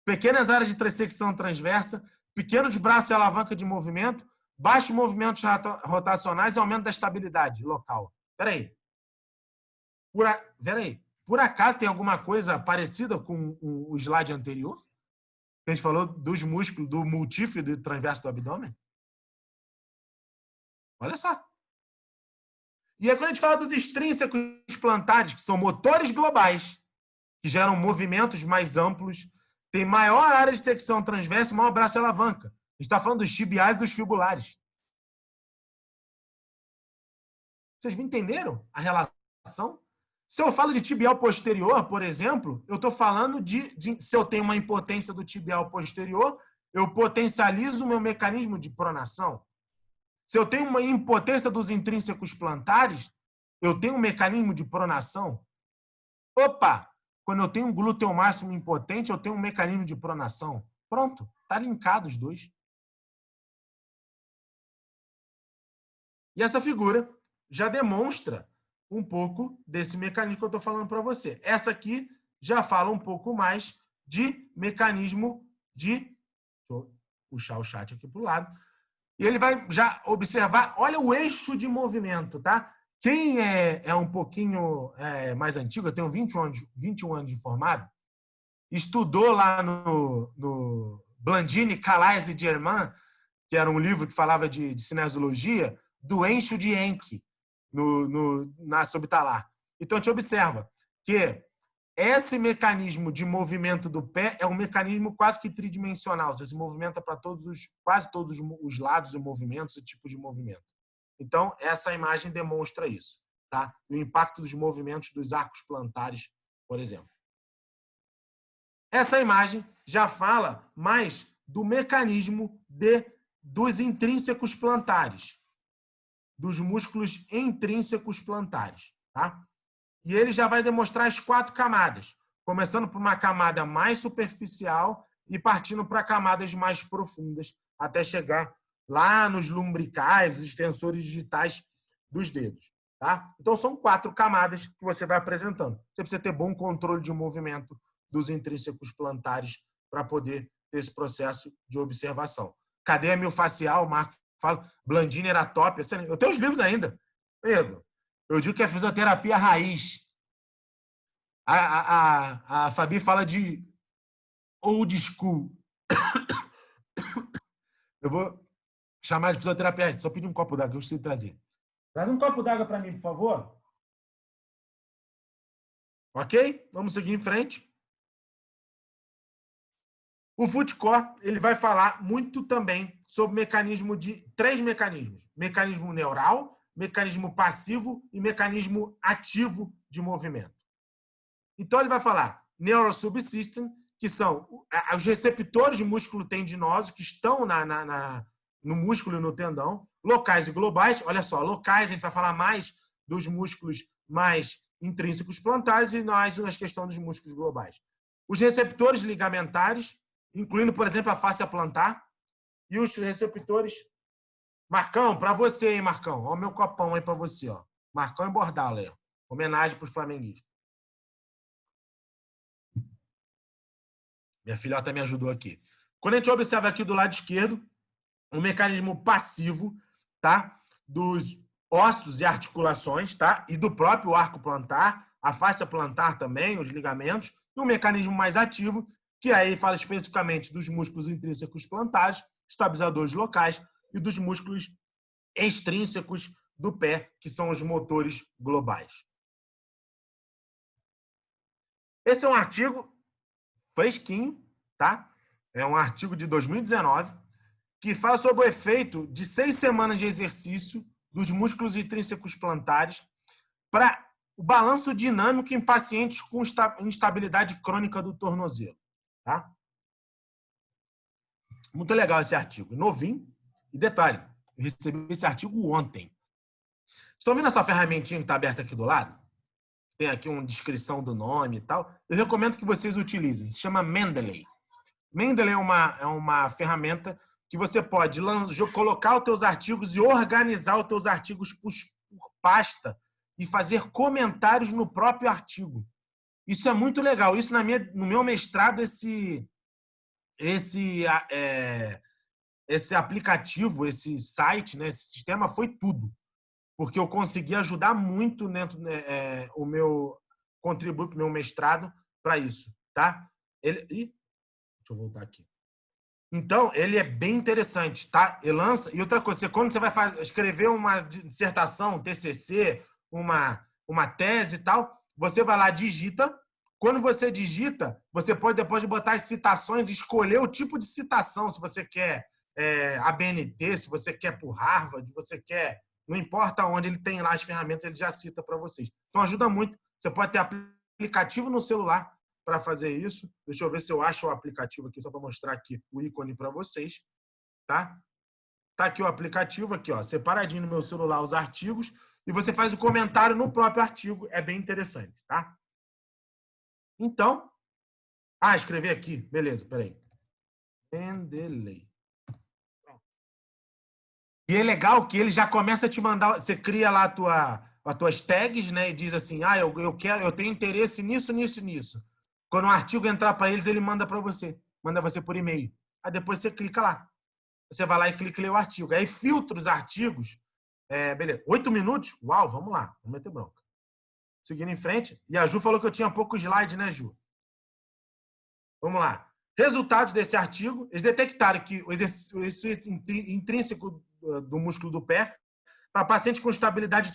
pequenas áreas de trissecção transversa, pequenos braços de alavanca de movimento, baixos movimentos rotacionais e aumento da estabilidade local. Peraí. Por acaso tem alguma coisa parecida com o slide anterior? A gente falou dos músculos, do multífero e do transverso do abdômen? Olha só. E aí, quando a gente fala dos extrínsecos plantares, que são motores globais, que geram movimentos mais amplos, tem maior área de secção transversa e maior braço de alavanca. A gente está falando dos tibiais e dos fibulares. Vocês entenderam a relação? Se eu falo de tibial posterior, por exemplo, eu estou falando se eu tenho uma impotência do tibial posterior, eu potencializo o meu mecanismo de pronação. Se eu tenho uma impotência dos intrínsecos plantares, eu tenho um mecanismo de pronação. Opa! Quando eu tenho um glúteo máximo impotente, eu tenho um mecanismo de pronação. Pronto, está linkado os dois. E essa figura já demonstra um pouco desse mecanismo que eu estou falando para você. Essa aqui já fala um pouco mais de mecanismo de... Deixa eu puxar o chat aqui para o lado. E ele vai já observar, olha o eixo de movimento, tá? Quem é um pouquinho mais antigo, eu tenho 21 anos de formado, estudou lá no Blandini, Calais e Germain, que era um livro que falava de cinesiologia, do eixo de Encke, na subtalar. Então, a gente observa que esse mecanismo de movimento do pé é um mecanismo quase que tridimensional. Você se movimenta para quase todos os lados e movimentos e tipos de movimento. Então, essa imagem demonstra isso. Tá? O impacto dos movimentos dos arcos plantares, por exemplo. Essa imagem já fala mais do mecanismo dos intrínsecos plantares, dos músculos intrínsecos plantares. Tá? E ele já vai demonstrar as 4 camadas, começando por uma camada mais superficial e partindo para camadas mais profundas, até chegar lá nos lumbricais, os extensores digitais dos dedos. Tá? Então, são 4 camadas que você vai apresentando. Você precisa ter bom controle de movimento dos intrínsecos plantares para poder ter esse processo de observação. Cadeia miofascial, o Marco fala, Blandini era top. Eu tenho os livros ainda. Pedro, eu digo que é fisioterapia raiz. A Fabi fala de old school. Eu vou chamar de fisioterapia raiz. Só pedir um copo d'água que eu preciso trazer. Traz um copo d'água para mim, por favor. Ok? Vamos seguir em frente. O foot core, ele vai falar muito também sobre mecanismo de 3 mecanismos. Mecanismo neural, mecanismo passivo e mecanismo ativo de movimento. Então, ele vai falar neurosubsystem, que são os receptores de músculo tendinoso que estão no músculo e no tendão, locais e globais. Olha só, locais, a gente vai falar mais dos músculos mais intrínsecos plantares e mais nas questões dos músculos globais. Os receptores ligamentares, incluindo, por exemplo, a fáscia plantar, e os receptores... Marcão, para você, hein, Marcão? Olha o meu copão aí para você, ó. Marcão e Bordalo aí, ó. Homenagem para os flamenguistas. Minha filhota me ajudou aqui. Quando a gente observa aqui do lado esquerdo, um mecanismo passivo, tá? Dos ossos e articulações, tá? E do próprio arco plantar, a fáscia plantar também, os ligamentos, e um mecanismo mais ativo, que aí fala especificamente dos músculos intrínsecos plantares, estabilizadores locais, e dos músculos extrínsecos do pé, que são os motores globais. Esse é um artigo fresquinho, tá? É um artigo de 2019 que fala sobre o efeito de 6 semanas de exercício dos músculos intrínsecos plantares para o balanço dinâmico em pacientes com instabilidade crônica do tornozelo, tá? Muito legal esse artigo, novinho. E detalhe, eu recebi esse artigo ontem. Estão vendo essa ferramentinha que está aberta aqui do lado? Tem aqui uma descrição do nome e tal. Eu recomendo que vocês utilizem. Se chama Mendeley. Mendeley é uma ferramenta que você pode colocar os teus artigos e organizar os teus artigos por pasta e fazer comentários no próprio artigo. Isso é muito legal. Isso no meu mestrado, esse aplicativo, esse site, né, esse sistema foi tudo. Porque eu consegui ajudar muito dentro contribuir para o meu mestrado para isso, tá? Deixa eu voltar aqui. Então, ele é bem interessante, tá? E outra coisa, quando você vai escrever uma dissertação, TCC, uma tese e tal, você vai lá, digita. Quando você digita, você pode depois botar as citações, escolher o tipo de citação, se você quer ABNT, se você quer por Harvard, você quer... Não importa onde, ele tem lá as ferramentas, ele já cita para vocês. Então, ajuda muito. Você pode ter aplicativo no celular para fazer isso. Deixa eu ver se eu acho o aplicativo aqui, só para mostrar aqui o ícone para vocês. Tá? Tá aqui o aplicativo, aqui, ó, separadinho no meu celular, os artigos, e você faz o comentário no próprio artigo. É bem interessante, tá? Então... escrevi aqui. Beleza, peraí. Mendeley. E é legal que ele já começa a te mandar, você cria lá as tuas tags, né? E diz assim, eu tenho interesse nisso. Quando um artigo entrar para eles, ele manda para você. Manda você por e-mail. Aí depois você clica lá. Você vai lá e clica e lê o artigo. Aí filtra os artigos. Beleza. 8 minutos? Uau, vamos lá. Vamos meter bronca. Seguindo em frente. E a Ju falou que eu tinha pouco slide, né, Ju? Vamos lá. Resultados desse artigo. Eles detectaram que o exercício intrínseco do músculo do pé, para pacientes com estabilidade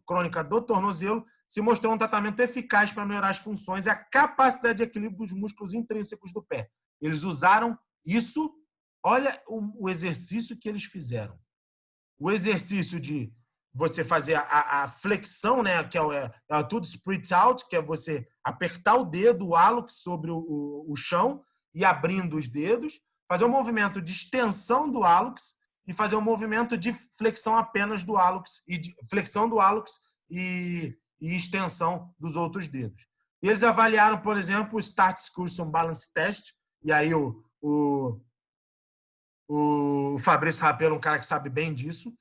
crônica do tornozelo, se mostrou um tratamento eficaz para melhorar as funções e a capacidade de equilíbrio dos músculos intrínsecos do pé. Eles usaram isso. Olha o exercício que eles fizeram. O exercício de você fazer a flexão, né, que é o tudo split out, que é você apertar o dedo, o hálux sobre o chão e abrindo os dedos, fazer um movimento de extensão do hálux e fazer um movimento de flexão apenas do hálux e extensão dos outros dedos. E eles avaliaram, por exemplo, o Start Excursion Balance Test, e aí o Fabrício Rapello é um cara que sabe bem disso.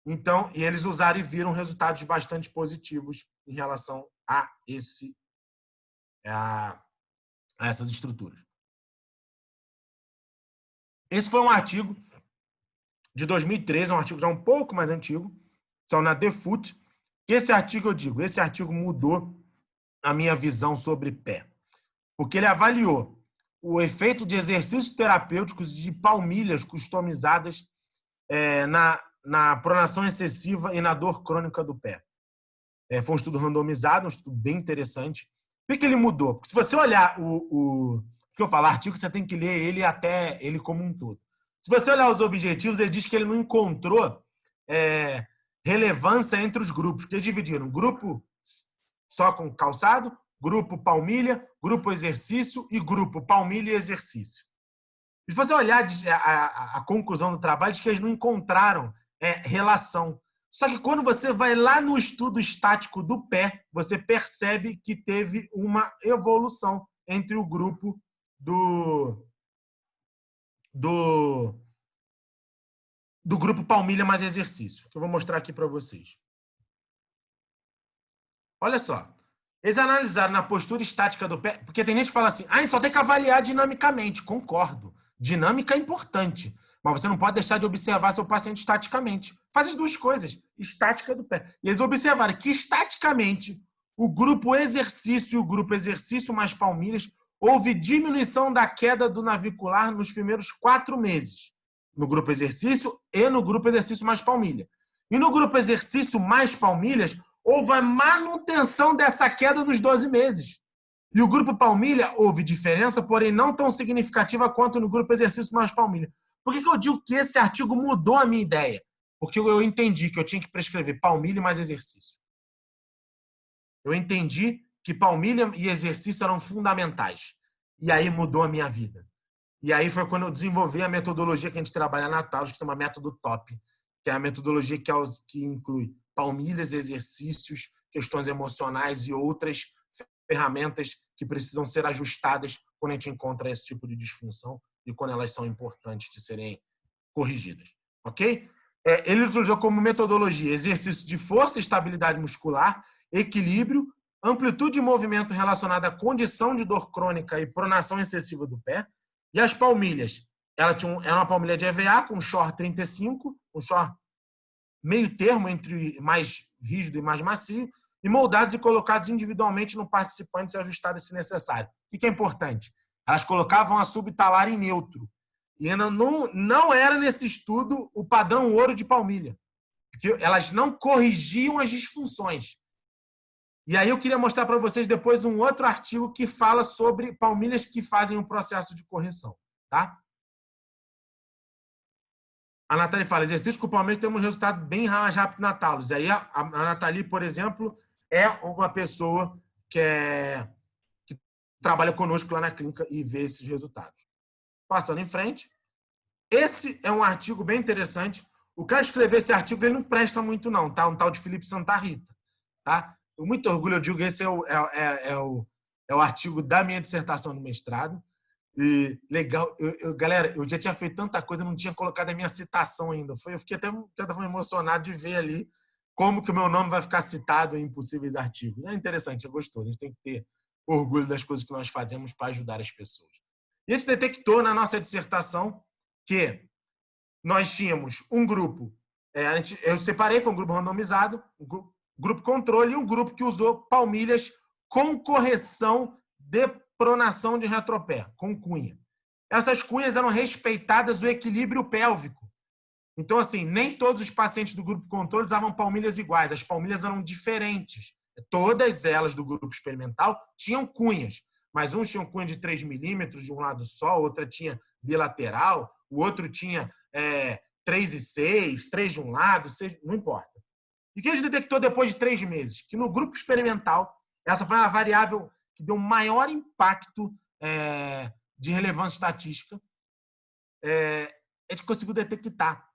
Então, e eles usaram e viram resultados bastante positivos em relação a essas estruturas. Esse foi um artigo de 2013, um artigo já um pouco mais antigo, saiu na The Foot. Esse artigo mudou a minha visão sobre pé, porque ele avaliou o efeito de exercícios terapêuticos de palmilhas customizadas na pronação excessiva e na dor crônica do pé. Foi um estudo randomizado, um estudo bem interessante. Por que ele mudou? Porque se você olhar porque eu falo, artigo você tem que ler ele até ele como um todo. Se você olhar os objetivos, ele diz que ele não encontrou relevância entre os grupos, que dividiram um grupo só com calçado, grupo palmilha, grupo exercício e grupo palmilha e exercício. Se você olhar a conclusão do trabalho, diz que eles não encontraram relação. Só que quando você vai lá no estudo estático do pé, você percebe que teve uma evolução entre o grupo do grupo palmilha mais exercício, que eu vou mostrar aqui para vocês. Olha só. Eles analisaram na postura estática do pé, porque tem gente que fala assim, a gente só tem que avaliar dinamicamente. Concordo. Dinâmica é importante, mas você não pode deixar de observar seu paciente estaticamente. Faz as duas coisas, estática do pé. E eles observaram que estaticamente o grupo exercício e o grupo exercício mais palmilhas houve diminuição da queda do navicular nos primeiros 4 meses. No grupo exercício e no grupo exercício mais palmilha. E no grupo exercício mais palmilhas, houve a manutenção dessa queda nos 12 meses. E o grupo palmilha houve diferença, porém não tão significativa quanto no grupo exercício mais palmilha. Por que eu digo que esse artigo mudou a minha ideia? Porque eu entendi que eu tinha que prescrever palmilha mais exercício. Eu entendi que palmilha e exercício eram fundamentais. E aí mudou a minha vida. E aí foi quando eu desenvolvi a metodologia que a gente trabalha na Talos, que se chama método TOP, que é a metodologia que inclui palmilhas, exercícios, questões emocionais e outras ferramentas que precisam ser ajustadas quando a gente encontra esse tipo de disfunção e quando elas são importantes de serem corrigidas. Ok? Ele utilizou como metodologia exercício de força, estabilidade muscular, equilíbrio, amplitude de movimento relacionada à condição de dor crônica e pronação excessiva do pé. E as palmilhas, era uma palmilha de EVA com short 35, um short meio termo entre mais rígido e mais macio, e moldados e colocados individualmente no participante e ajustados se necessário. O que é importante? Elas colocavam a subtalar em neutro. E ainda não era nesse estudo o padrão ouro de palmilha, porque elas não corrigiam as disfunções. E aí eu queria mostrar para vocês depois um outro artigo que fala sobre palmilhas que fazem um processo de correção. Tá? A Nathalie fala, exercício com palmilhas tem um resultado bem mais rápido na Talos. E aí a Nathalie, por exemplo, é uma pessoa que trabalha conosco lá na clínica e vê esses resultados. Passando em frente. Esse é um artigo bem interessante. O cara escreveu esse artigo, ele não presta muito não, tá? Um tal de Felipe Santa Rita. Tá? Com muito orgulho eu digo que esse é o artigo da minha dissertação de mestrado. E legal, galera, eu já tinha feito tanta coisa, não tinha colocado a minha citação ainda. Eu fiquei até emocionado de ver ali como que o meu nome vai ficar citado em possíveis artigos. É interessante, é gostoso. A gente tem que ter orgulho das coisas que nós fazemos para ajudar as pessoas. E a gente detectou na nossa dissertação que nós tínhamos um grupo, eu separei, foi um grupo randomizado, um grupo controle e um grupo que usou palmilhas com correção de pronação de retropé, com cunha. Essas cunhas eram respeitadas o equilíbrio pélvico. Então, assim, nem todos os pacientes do grupo controle usavam palmilhas iguais, as palmilhas eram diferentes. Todas elas do grupo experimental tinham cunhas, mas uns tinham cunha de 3 milímetros de um lado só, outra tinha bilateral, o outro tinha 3 e 6, 3 de um lado, 6, não importa. E o que a gente detectou depois de 3 meses? Que no grupo experimental, essa foi a variável que deu maior impacto de relevância estatística. A gente conseguiu detectar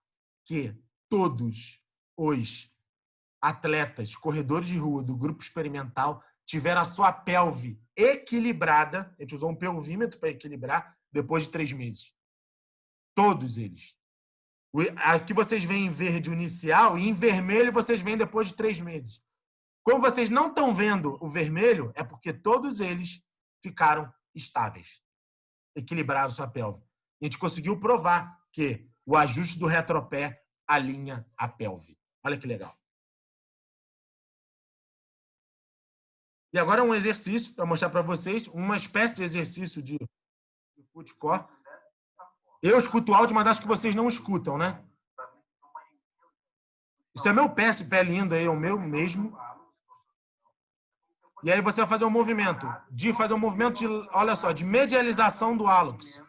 que todos os atletas, corredores de rua do grupo experimental tiveram a sua pelve equilibrada, a gente usou um pelvímetro para equilibrar, depois de 3 meses. Todos eles. Aqui vocês veem em verde inicial e em vermelho vocês veem depois de 3 meses. Como vocês não estão vendo o vermelho, é porque todos eles ficaram estáveis, equilibraram sua pelve. A gente conseguiu provar que o ajuste do retropé alinha a pelve. Olha que legal. E agora um exercício para mostrar para vocês, uma espécie de exercício de foot core. Eu escuto o áudio, mas acho que vocês não escutam, né? Isso é meu pé, esse pé lindo aí, é o meu mesmo. E aí você vai fazer um movimento olha só, de medialização do hálux.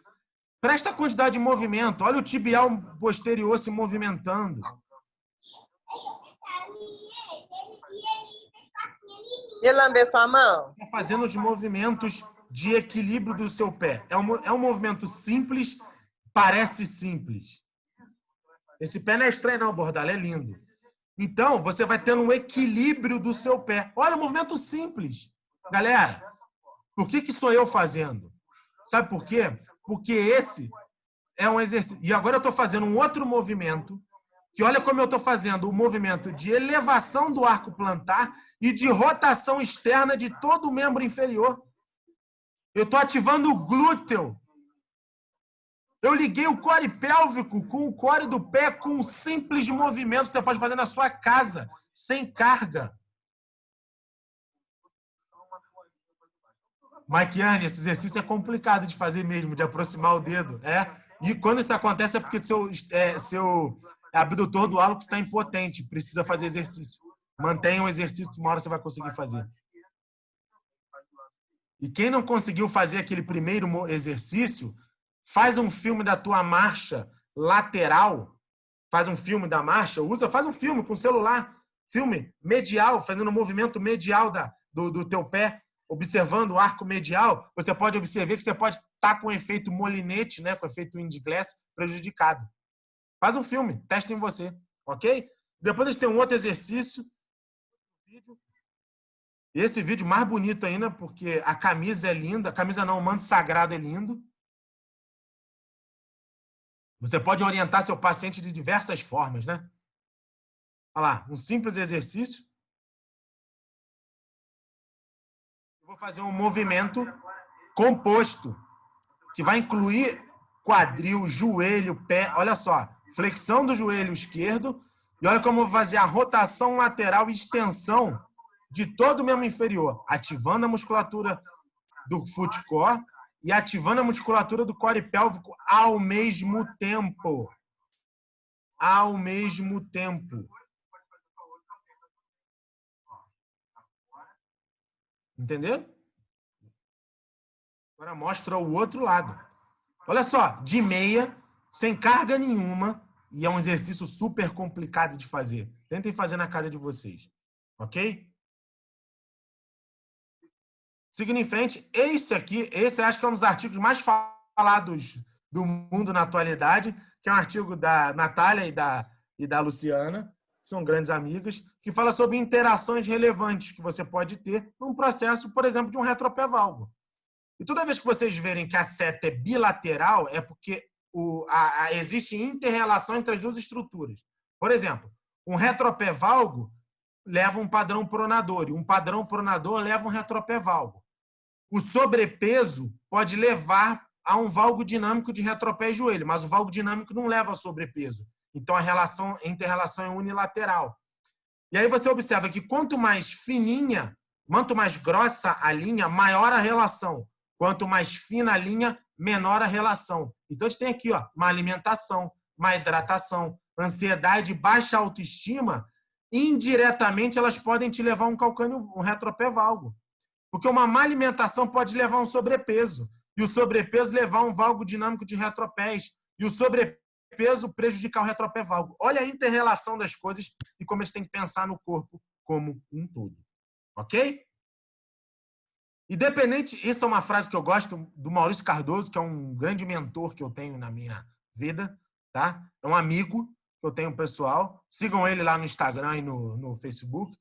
Presta a quantidade de movimento. Olha o tibial posterior se movimentando. E lamber sua mão? Fazendo os movimentos de equilíbrio do seu pé. É um movimento simples, parece simples. Esse pé não é estranho, não, Bordalo, é lindo. Então, você vai tendo um equilíbrio do seu pé. Olha, um movimento simples. Galera, por que sou eu fazendo? Sabe por quê? Porque esse é um exercício. E agora eu estou fazendo um outro movimento, que olha como eu estou fazendo o movimento de elevação do arco plantar e de rotação externa de todo o membro inferior. Eu estou ativando o glúteo. Eu liguei o core pélvico com o core do pé com um simples movimento que você pode fazer na sua casa, sem carga. Maikiane, esse exercício é complicado de fazer mesmo, de aproximar o dedo. E quando isso acontece é porque seu abdutor do hálux está impotente, precisa fazer exercício. Mantenha o exercício, uma hora você vai conseguir fazer. E quem não conseguiu fazer aquele primeiro exercício, faz um filme da tua marcha lateral, faz um filme da marcha, faz um filme com o celular, filme medial, fazendo um movimento medial do teu pé, observando o arco medial, você pode observar que você pode estar com o efeito molinete, né, com o efeito wind glass prejudicado. Faz um filme, testa em você, ok? Depois a gente tem um outro exercício. Esse vídeo mais bonito ainda, porque a camisa é linda. A camisa não, o manto sagrado é lindo. Você pode orientar seu paciente de diversas formas, né? Olha lá, um simples exercício. Eu vou fazer um movimento composto, que vai incluir quadril, joelho, pé. Olha só, flexão do joelho esquerdo. E olha como eu vou fazer a rotação lateral e extensão de todo o membro inferior, ativando a musculatura do foot core e ativando a musculatura do core pélvico ao mesmo tempo. Ao mesmo tempo. Entendeu? Agora mostra o outro lado. Olha só, de meia, sem carga nenhuma, e é um exercício super complicado de fazer. Tentem fazer na casa de vocês. Ok? Seguindo em frente, esse eu acho que é um dos artigos mais falados do mundo na atualidade, que é um artigo da Natália e da Luciana, que são grandes amigas, que fala sobre interações relevantes que você pode ter num processo, por exemplo, de um retropé valgo. E toda vez que vocês verem que a seta é bilateral, é porque existe inter-relação entre as duas estruturas. Por exemplo, um retropé valgo leva um padrão pronador, e um padrão pronador leva um retropé valgo. O sobrepeso pode levar a um valgo dinâmico de retropé e joelho, mas o valgo dinâmico não leva a sobrepeso. Então, a inter-relação é unilateral. E aí você observa que quanto mais fininha, quanto mais grossa a linha, maior a relação. Quanto mais fina a linha, menor a relação. Então, a gente tem aqui uma alimentação, uma hidratação, ansiedade, baixa autoestima. Indiretamente, elas podem te levar a um calcânio, um retropé valgo. Porque uma má alimentação pode levar a um sobrepeso. E o sobrepeso levar a um valgo dinâmico de retropés. E o sobrepeso prejudicar o retropé valgo. Olha a inter-relação das coisas e como a gente tem que pensar no corpo como um todo. Ok? Independente, isso é uma frase que eu gosto do Maurício Cardoso, que é um grande mentor que eu tenho na minha vida. Tá? É um amigo que eu tenho pessoal. Sigam ele lá no Instagram e no Facebook.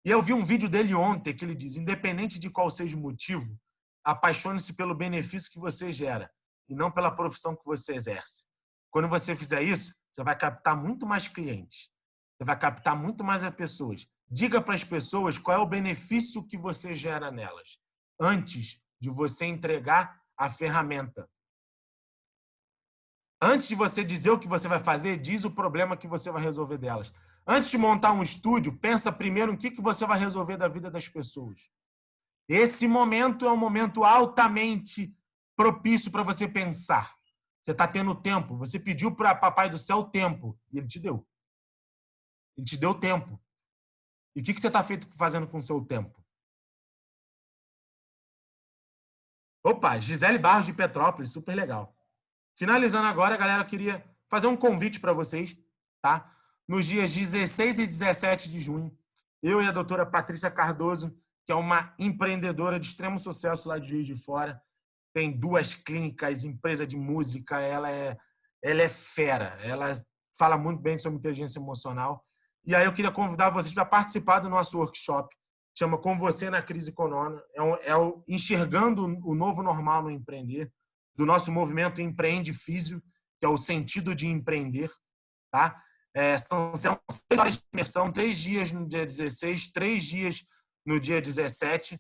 E eu vi um vídeo dele ontem que ele diz, independente de qual seja o motivo, apaixone-se pelo benefício que você gera e não pela profissão que você exerce. Quando você fizer isso, você vai captar muito mais clientes. Você vai captar muito mais as pessoas. Diga para as pessoas qual é o benefício que você gera nelas, antes de você entregar a ferramenta. Antes de você dizer o que você vai fazer, diz o problema que você vai resolver delas. Antes de montar um estúdio, pensa primeiro em que você vai resolver da vida das pessoas. Esse momento é um momento altamente propício para você pensar. Você está tendo tempo. Você pediu para Papai do Céu tempo e ele te deu. Ele te deu tempo. E o que você está fazendo com o seu tempo? Opa, Gisele Barros de Petrópolis, super legal. Finalizando agora, galera, eu queria fazer um convite para vocês, tá? Nos dias 16 e 17 de junho, eu e a doutora Patrícia Cardoso que é uma empreendedora de extremo sucesso lá de Juiz de Fora. Tem 2 clínicas, empresa de música, ela é fera. Ela fala muito bem sobre inteligência emocional. E aí eu queria convidar vocês para participar do nosso workshop. Chama Com Você na Crise Corona. É o Enxergando o Novo Normal no Empreender, do nosso movimento Empreende Físio, que é o sentido de empreender. Tá? São 6 horas de imersão, 3 dias no dia 16, 3 dias no dia 17,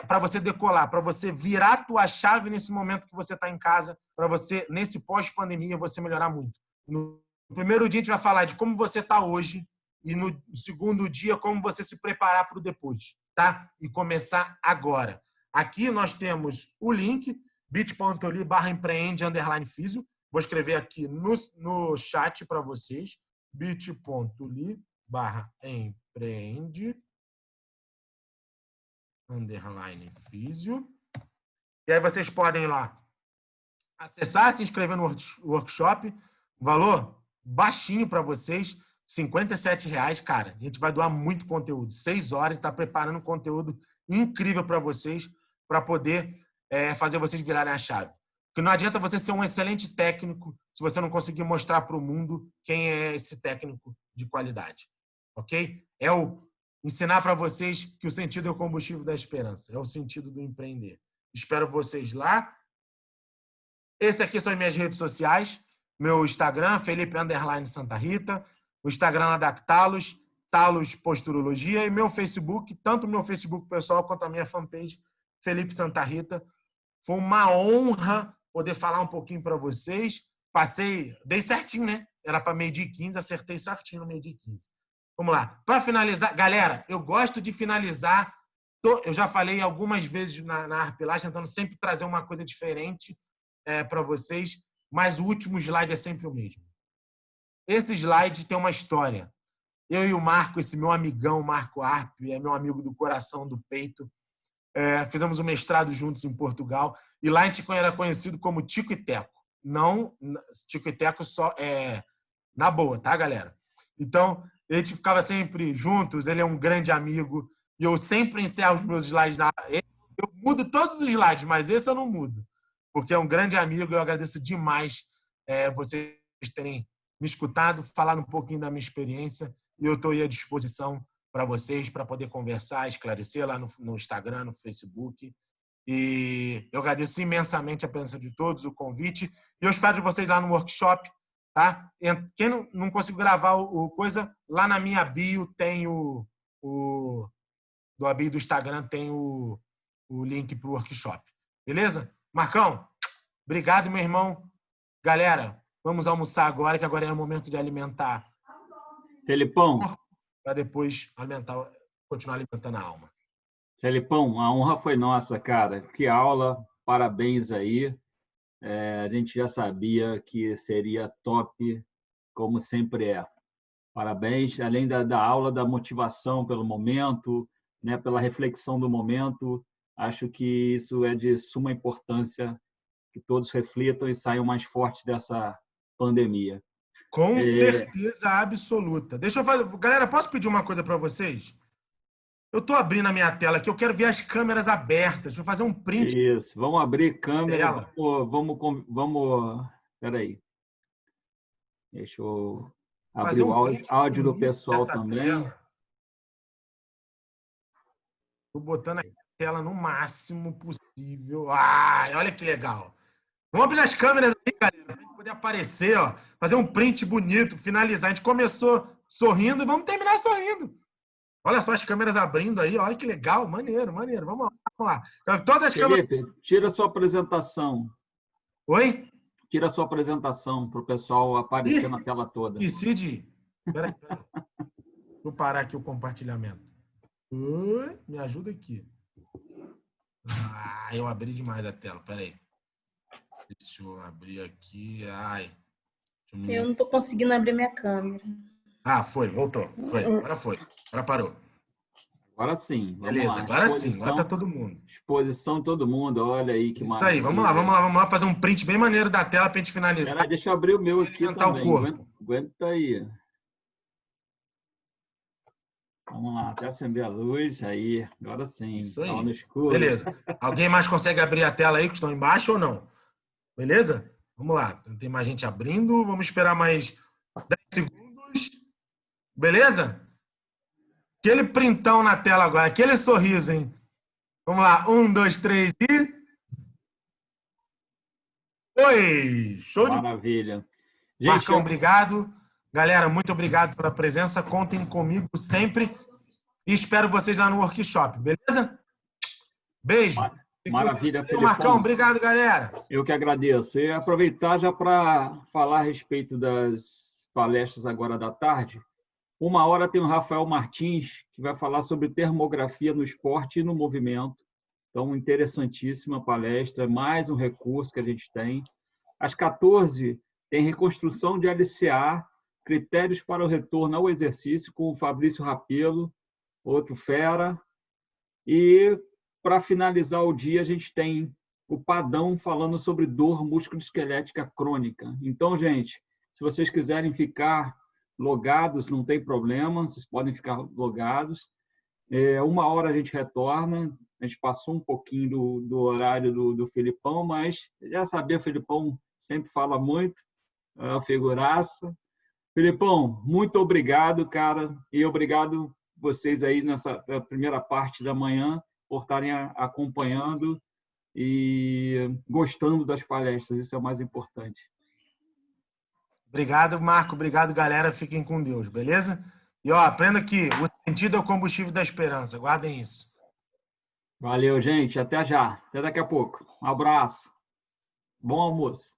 para você decolar, para você virar a tua chave nesse momento que você está em casa, para você, nesse pós-pandemia, você melhorar muito. No primeiro dia, a gente vai falar de como você está hoje e no segundo dia, como você se preparar para o depois, tá? E começar agora. Aqui nós temos o link, bit.ly/empreende_físio. Vou escrever aqui no chat para vocês, bit.ly/empreende_físio. E aí vocês podem ir lá acessar, se inscrever no workshop. Valor baixinho para vocês, R$57, cara. A gente vai doar muito conteúdo. 6 horas, está preparando conteúdo incrível para vocês, para poder fazer vocês virarem a chave. Porque não adianta você ser um excelente técnico se você não conseguir mostrar para o mundo quem é esse técnico de qualidade. Ok? É o ensinar para vocês que o sentido é o combustível da esperança. É o sentido do empreender. Espero vocês lá. Esse aqui são as minhas redes sociais. Meu Instagram, Felipe_Santa Rita. O Instagram lá da Talos, Talos Posturologia. E meu Facebook, tanto o meu Facebook pessoal quanto a minha fanpage, Felipe Santa Rita. Foi uma honra poder falar um pouquinho para vocês. Dei certinho, né? Era para 12h15, acertei certinho no 12h15. Vamos lá. Para finalizar, galera, eu gosto de finalizar. Eu já falei algumas vezes na Arpilagem, tentando sempre trazer uma coisa diferente para vocês, mas o último slide é sempre o mesmo. Esse slide tem uma história. Eu e o Marco, esse meu amigão, Marco Arp, é meu amigo do coração, do peito, fizemos um mestrado juntos em Portugal, e lá a gente era conhecido como Tico e Teco. Não, Tico e Teco só na boa, tá, galera? Então, a gente ficava sempre juntos, ele é um grande amigo, e eu sempre encerro os meus slides. Eu mudo todos os slides, mas esse eu não mudo, porque é um grande amigo, eu agradeço demais vocês terem me escutado, falado um pouquinho da minha experiência, e eu estou aí à disposição para vocês, para poder conversar, esclarecer lá no Instagram, no Facebook. E eu agradeço imensamente a presença de todos, o convite. E eu espero vocês lá no workshop, tá? Quem não conseguiu gravar o coisa, lá na minha bio tem do bio do Instagram tem o link para o workshop. Beleza? Marcão, obrigado, meu irmão. Galera, vamos almoçar agora, que agora é o momento de alimentar. Felipão. Para depois continuar alimentando a alma. Felipão, a honra foi nossa, cara. Que aula, parabéns aí. A gente já sabia que seria top, como sempre é. Parabéns, além da aula, da motivação pelo momento, né, pela reflexão do momento. Acho que isso é de suma importância, que todos reflitam e saiam mais fortes dessa pandemia. Com certeza absoluta. Deixa eu fazer. Galera, posso pedir uma coisa para vocês? Eu estou abrindo a minha tela aqui, eu quero ver as câmeras abertas. Deixa eu fazer um print. Isso, vamos abrir câmera. Vamos. Espera aí. Deixa eu abrir o áudio do pessoal também. Estou botando a tela no máximo possível. Olha que legal. Vamos abrir as câmeras aí, galera, para a gente poder aparecer, ó, fazer um print bonito, finalizar. A gente começou sorrindo e vamos terminar sorrindo. Olha só as câmeras abrindo aí, olha que legal, maneiro, maneiro. Vamos lá. Todas as Felipe, câmeras... tira a sua apresentação. Oi? Tira a sua apresentação para o pessoal aparecer na tela toda. Cid, peraí. Deixa eu parar aqui o compartilhamento. Me ajuda aqui. Eu abri demais a tela, peraí. Deixa eu abrir aqui. Eu não estou conseguindo abrir minha câmera. Voltou. Agora foi. Agora parou. Agora sim. Beleza, lá. Agora sim. Agora tá todo mundo. Exposição todo mundo. Olha aí que maravilha. Isso aí, vamos lá fazer um print bem maneiro da tela pra gente finalizar. Peraí, deixa eu abrir o meu aqui também. O corpo. Aguenta aí. Vamos lá, até acender a luz. Aí, agora sim. Isso aí. Tá no escuro. Beleza. Alguém mais consegue abrir a tela aí que estão embaixo ou não? Beleza? Vamos lá. Não tem mais gente abrindo. Vamos esperar mais 10 segundos. Beleza? Aquele printão na tela agora. Aquele sorriso, hein? Vamos lá. 1, 2, 3 e... Oi! Show de... Maravilha. Gente, Marcão, obrigado. Galera, muito obrigado pela presença. Contem comigo sempre. E espero vocês lá no workshop, beleza? Beijo. Maravilha, Felipão. Marcão, obrigado, galera. Eu que agradeço. E aproveitar já para falar a respeito das palestras agora da tarde. 1h tem o Rafael Martins, que vai falar sobre termografia no esporte e no movimento. Então, interessantíssima palestra, mais um recurso que a gente tem. Às 14h, tem reconstrução de LCA, critérios para o retorno ao exercício, com o Fabrício Rapelo, outro fera. E, para finalizar o dia, a gente tem o Padão falando sobre dor musculoesquelética crônica. Então, gente, se vocês quiserem ficar logados, não tem problema, vocês podem ficar logados. 1h a gente retorna, a gente passou um pouquinho do horário do Felipão, mas já sabia, o Felipão sempre fala muito, é uma figuraça. Felipão, muito obrigado, cara, e obrigado vocês aí nessa primeira parte da manhã por estarem acompanhando e gostando das palestras, isso é o mais importante. Obrigado, Marco. Obrigado, galera. Fiquem com Deus, beleza? E, ó, aprenda que o sentido é o combustível da esperança. Guardem isso. Valeu, gente. Até já. Até daqui a pouco. Um abraço. Bom almoço.